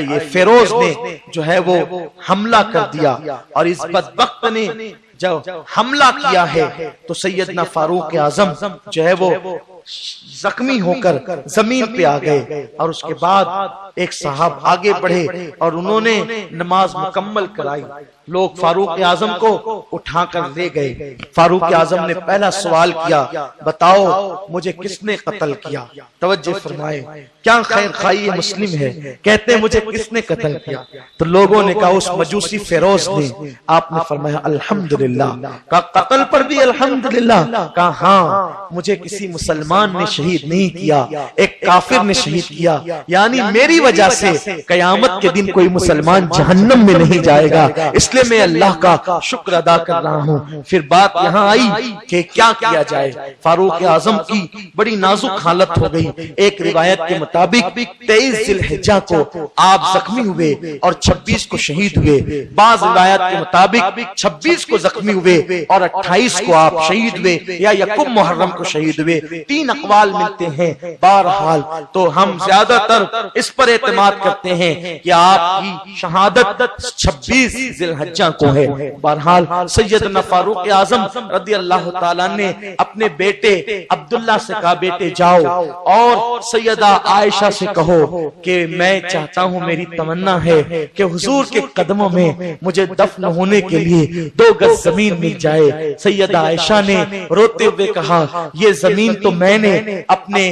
یہ فیروز نے جو ہے وہ حملہ کر دیا، اور اس بدبخت نے جو حملہ کیا ہے تو سیدنا فاروق اعظم جو ہے وہ زخمی ہو کر زمین پہ آ گئے، اور اس کے بعد ایک صاحب آگے بڑھے اور انہوں نے نماز مکمل کرائی۔ لوگ فاروق اعظم کو اٹھا کر لے گئے۔ فاروق اعظم نے پہلا سوال کیا، بتاؤ مجھے کس نے قتل کیا؟ توجہ فرمائے، کیا خیر خواہی مسلم ہے، کہتے ہیں مجھے کس نے قتل کیا؟ تو لوگوں نے کہا اس مجوسی فیروز نے۔ آپ نے فرمایا الحمدللہ۔ کہا قتل پر بھی الحمدللہ؟ کہا ہاں، مجھے کسی مسلمان نے شہید نہیں کیا، ایک کافر نے شہید کیا، یعنی میری وجہ سے قیامت کے دن کوئی مسلمان جہنم میں نہیں جائے گا، اس لیے میں اللہ کا شکر ادا کر رہا ہوں۔ پھر بات یہاں آئی کہ کیا کیا جائے۔ فاروق اعظم کی بڑی نازک حالت ہو گئی۔ ایک روایت کے مطابق 23 ذی الحجہ کو آپ زخمی ہوئے اور 26 کو شہید ہوئے۔ بعض روایت کے مطابق 26 کو زخمی ہوئے اور 28 کو آپ شہید ہوئے، یا یکم محرم کو شہید ہوئے۔ 3 اقوال ملتے ہیں۔ بہرحال تو ہم زیادہ تر اس پر اعتماد کرتے ہیں کہ آپ کی شہادت 26 ذی الحجہ کو ہے۔ بہرحال سیدنا فاروق اعظم رضی اللہ تعالیٰ نے اپنے بیٹے عبداللہ سے کہا، بیٹے جاؤ اور سیدہ عائشہ سے کہو کہ میں چاہتا ہوں، میری تمنا ہے کہ حضور کے قدموں میں مجھے دفن ہونے کے لیے 2 گز زمین مل جائے۔ سیدہ عائشہ نے روتے ہوئے کہا، یہ زمین تو میں نے اپنے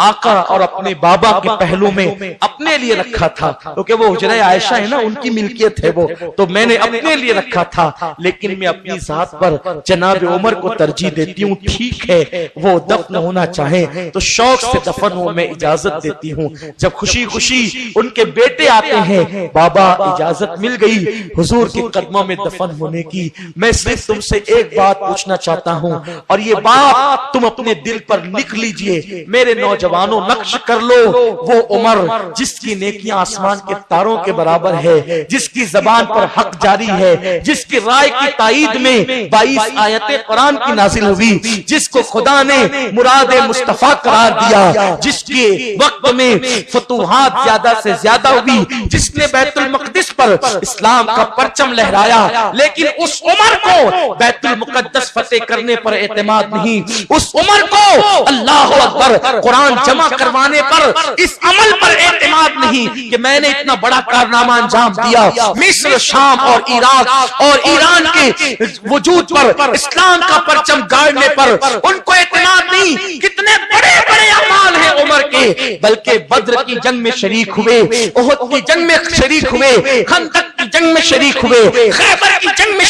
آقا اور اپنے بابا کے پہلو میں اپنے لیے رکھا تھا، کیونکہ وہ حجرہ عائشہ ہے نا، ان کی ملکیت ہے وہ، تو میں نے اپنے لیے رکھا تھا، لیکن میں اپنی ذات پر جناب عمر کو ترجیح دیتی ہوں۔ ٹھیک ہے وہ دفن ہونا چاہیں تو شوق سے دفن ہو، میں اجازت دیتی ہوں۔ جب خوشی خوشی ان کے بیٹے آتے ہیں، بابا اجازت مل گئی حضور کے قدموں میں دفن ہونے کی۔ میں صرف تم سے ایک بات پوچھنا چاہتا ہوں، اور یہ بات تم اپنے دل پر لکھ لیجئے، میرے نوجوانوں نقش کر لو، وہ عمر جس کی نیکیاں آسمان کے تاروں کے برابر ہے، جس کی زبان پر حق جاری ہے، جس کی رائے کی تائید میں 22 آیتیں قرآن کی نازل ہوئی، جس کو خدا نے مراد مصطفیٰ قرار دیا، جس کے وقت میں فتوحات زیادہ سے زیادہ ہوئی، جس نے بیت المقدس پر اسلام کا پرچم لہرایا، لیکن اس عمر کو بیت المقدس فتح کرنے پر اعتماد نہیں، اس عمر کو اللہ اکبر قرآن جمع کروانے پر، اس عمل پر اعتماد نہیں کہ میں نے اتنا بڑا کارنامہ انجام دیا، مصر، شام اور عراق اور ایران کے وجود پر، اسلام کا پرچم گاڑنے پر ان کو اعتماد نہیں۔ کتنے بڑے بڑے اعمال ہیں عمر کے، بلکہ بدر کی جنگ میں شریک ہوئے، احد کی جنگ میں شریک ہوئے، خندق کی جنگ میں شریک ہوئے، خیبر کی جنگ میں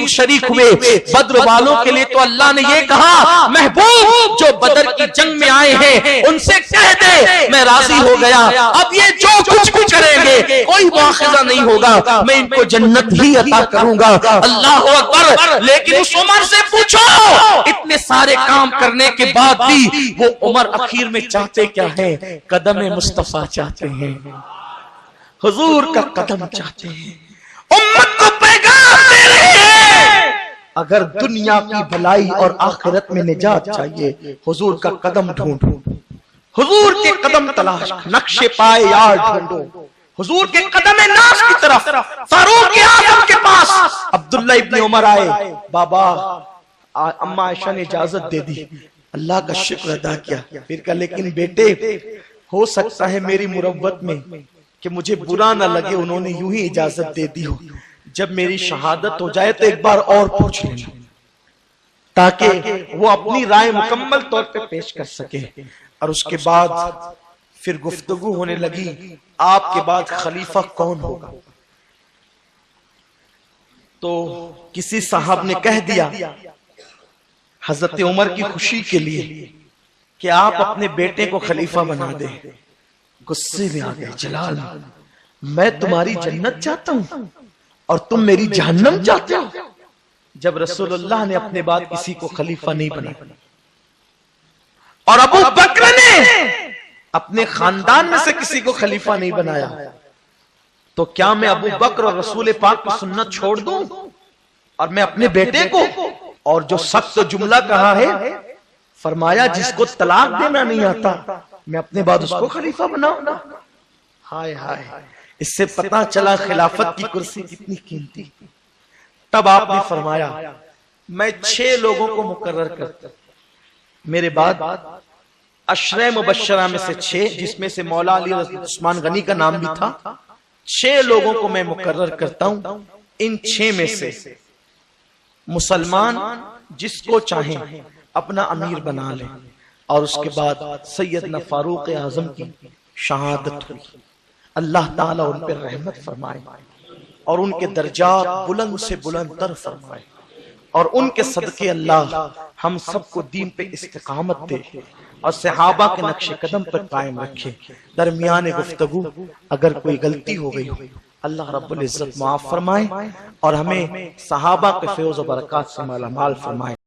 شریک ہوئے۔ بدر والوں کے لیے تو اللہ نے یہ کہا، محبوب جو بدر کی جنگ میں آئے ہیں ان سے کہہ دے میں راضی ہو گیا، اب یہ جو کچھ بھی کریں گے کوئی مواخذہ نہیں ہوگا، میں ان کو جنت ہی عطا کروں گا۔ اللہ اکبر۔ لیکن اس عمر سے پوچھو، اتنے سارے کام کرنے کے بعد بھی وہ عمر اخیر میں چاہتے کیا ہے؟ قدم مصطفیٰ چاہتے ہیں، حضور کا قدم چاہتے ہیں، امت کو پیغام دے رہے ہیں۔ اگر دنیا کی بھلائی اور آخرت میں نجات چاہیے، حضور کا قدم ڈھونڈو، حضور کے قدم تلاش، نقش پائے یار ڈھونڈو، حضور کے قدم ناز کی طرف۔ فاروق اعظم کے پاس عبداللہ ابن عمر آئے، بابا اما عائشہ نے اجازت دے دی، اللہ کا شکر ادا کیا۔ پھر کہا لیکن بیٹے ہو سکتا ہے میری مروت میں کہ مجھے برا نہ لگے، انہوں نے یوں ہی اجازت دے دی ہو، جب میری شہادت ہو جائے تو ایک بار اور پوچھ لینا، تاکہ وہ اپنی رائے مکمل طور پہ پیش کر سکے۔ اور اس کے بعد پھر گفتگو ہونے لگی، آپ کے بعد خلیفہ کون ہوگا؟ تو کسی صاحب نے کہہ دیا حضرت عمر کی خوشی کے لیے کہ آپ اپنے بیٹے کو خلیفہ بنا دیں۔ غصے میں آ گئے، جلال میں تمہاری جنت چاہتا ہوں اور تم میری جہنم چاہتے ہو؟ جب رسول اللہ نے اپنے بعد کسی کو خلیفہ نہیں بنایا، اور ابو بکر نے اپنے خاندان میں سے کسی کو خلیفہ نہیں بنایا، تو کیا میں ابو بکر اور رسول پاک کی سنت چھوڑ دوں اور میں اپنے بیٹے کو؟ اور جو سخت جملہ کہا ہے، فرمایا جس کو طلاق دینا نہیں آتا میں اپنے بعد اس کو خلیفہ بناؤں گا۔ ہائے ہائے، اس سے پتہ چلا خلافت کی کرسی کتنی قیمتی۔ تب آپ نے فرمایا میں 6 لوگوں کو مقرر کرتا، میرے بعد عشرہ مبشرہ میں سے 6، جس میں سے مولا علی عثمان غنی کا نام بھی تھا، 6 لوگوں کو میں مقرر کرتا ہوں۔ ان 6 میں سے مسلمان جس کو چاہیں اپنا امیر بنا لیں، اور اس کے بعد سیدنا فاروق اعظم کی شہادت ہوئی۔ اللہ تعالیٰ ان پر رحمت فرمائے اور ان کے درجات بلند سے بلند تر فرمائے، اور ان کے صدقے اللہ ہم سب کو دین پہ استقامت دے اور صحابہ کے نقش قدم پر قائم رکھے۔ درمیان گفتگو اگر کوئی غلطی ہو گئی ہو، اللہ رب العزت معاف فرمائے اور ہمیں صحابہ کے فیض و برکات سے مالا مال فرمائے۔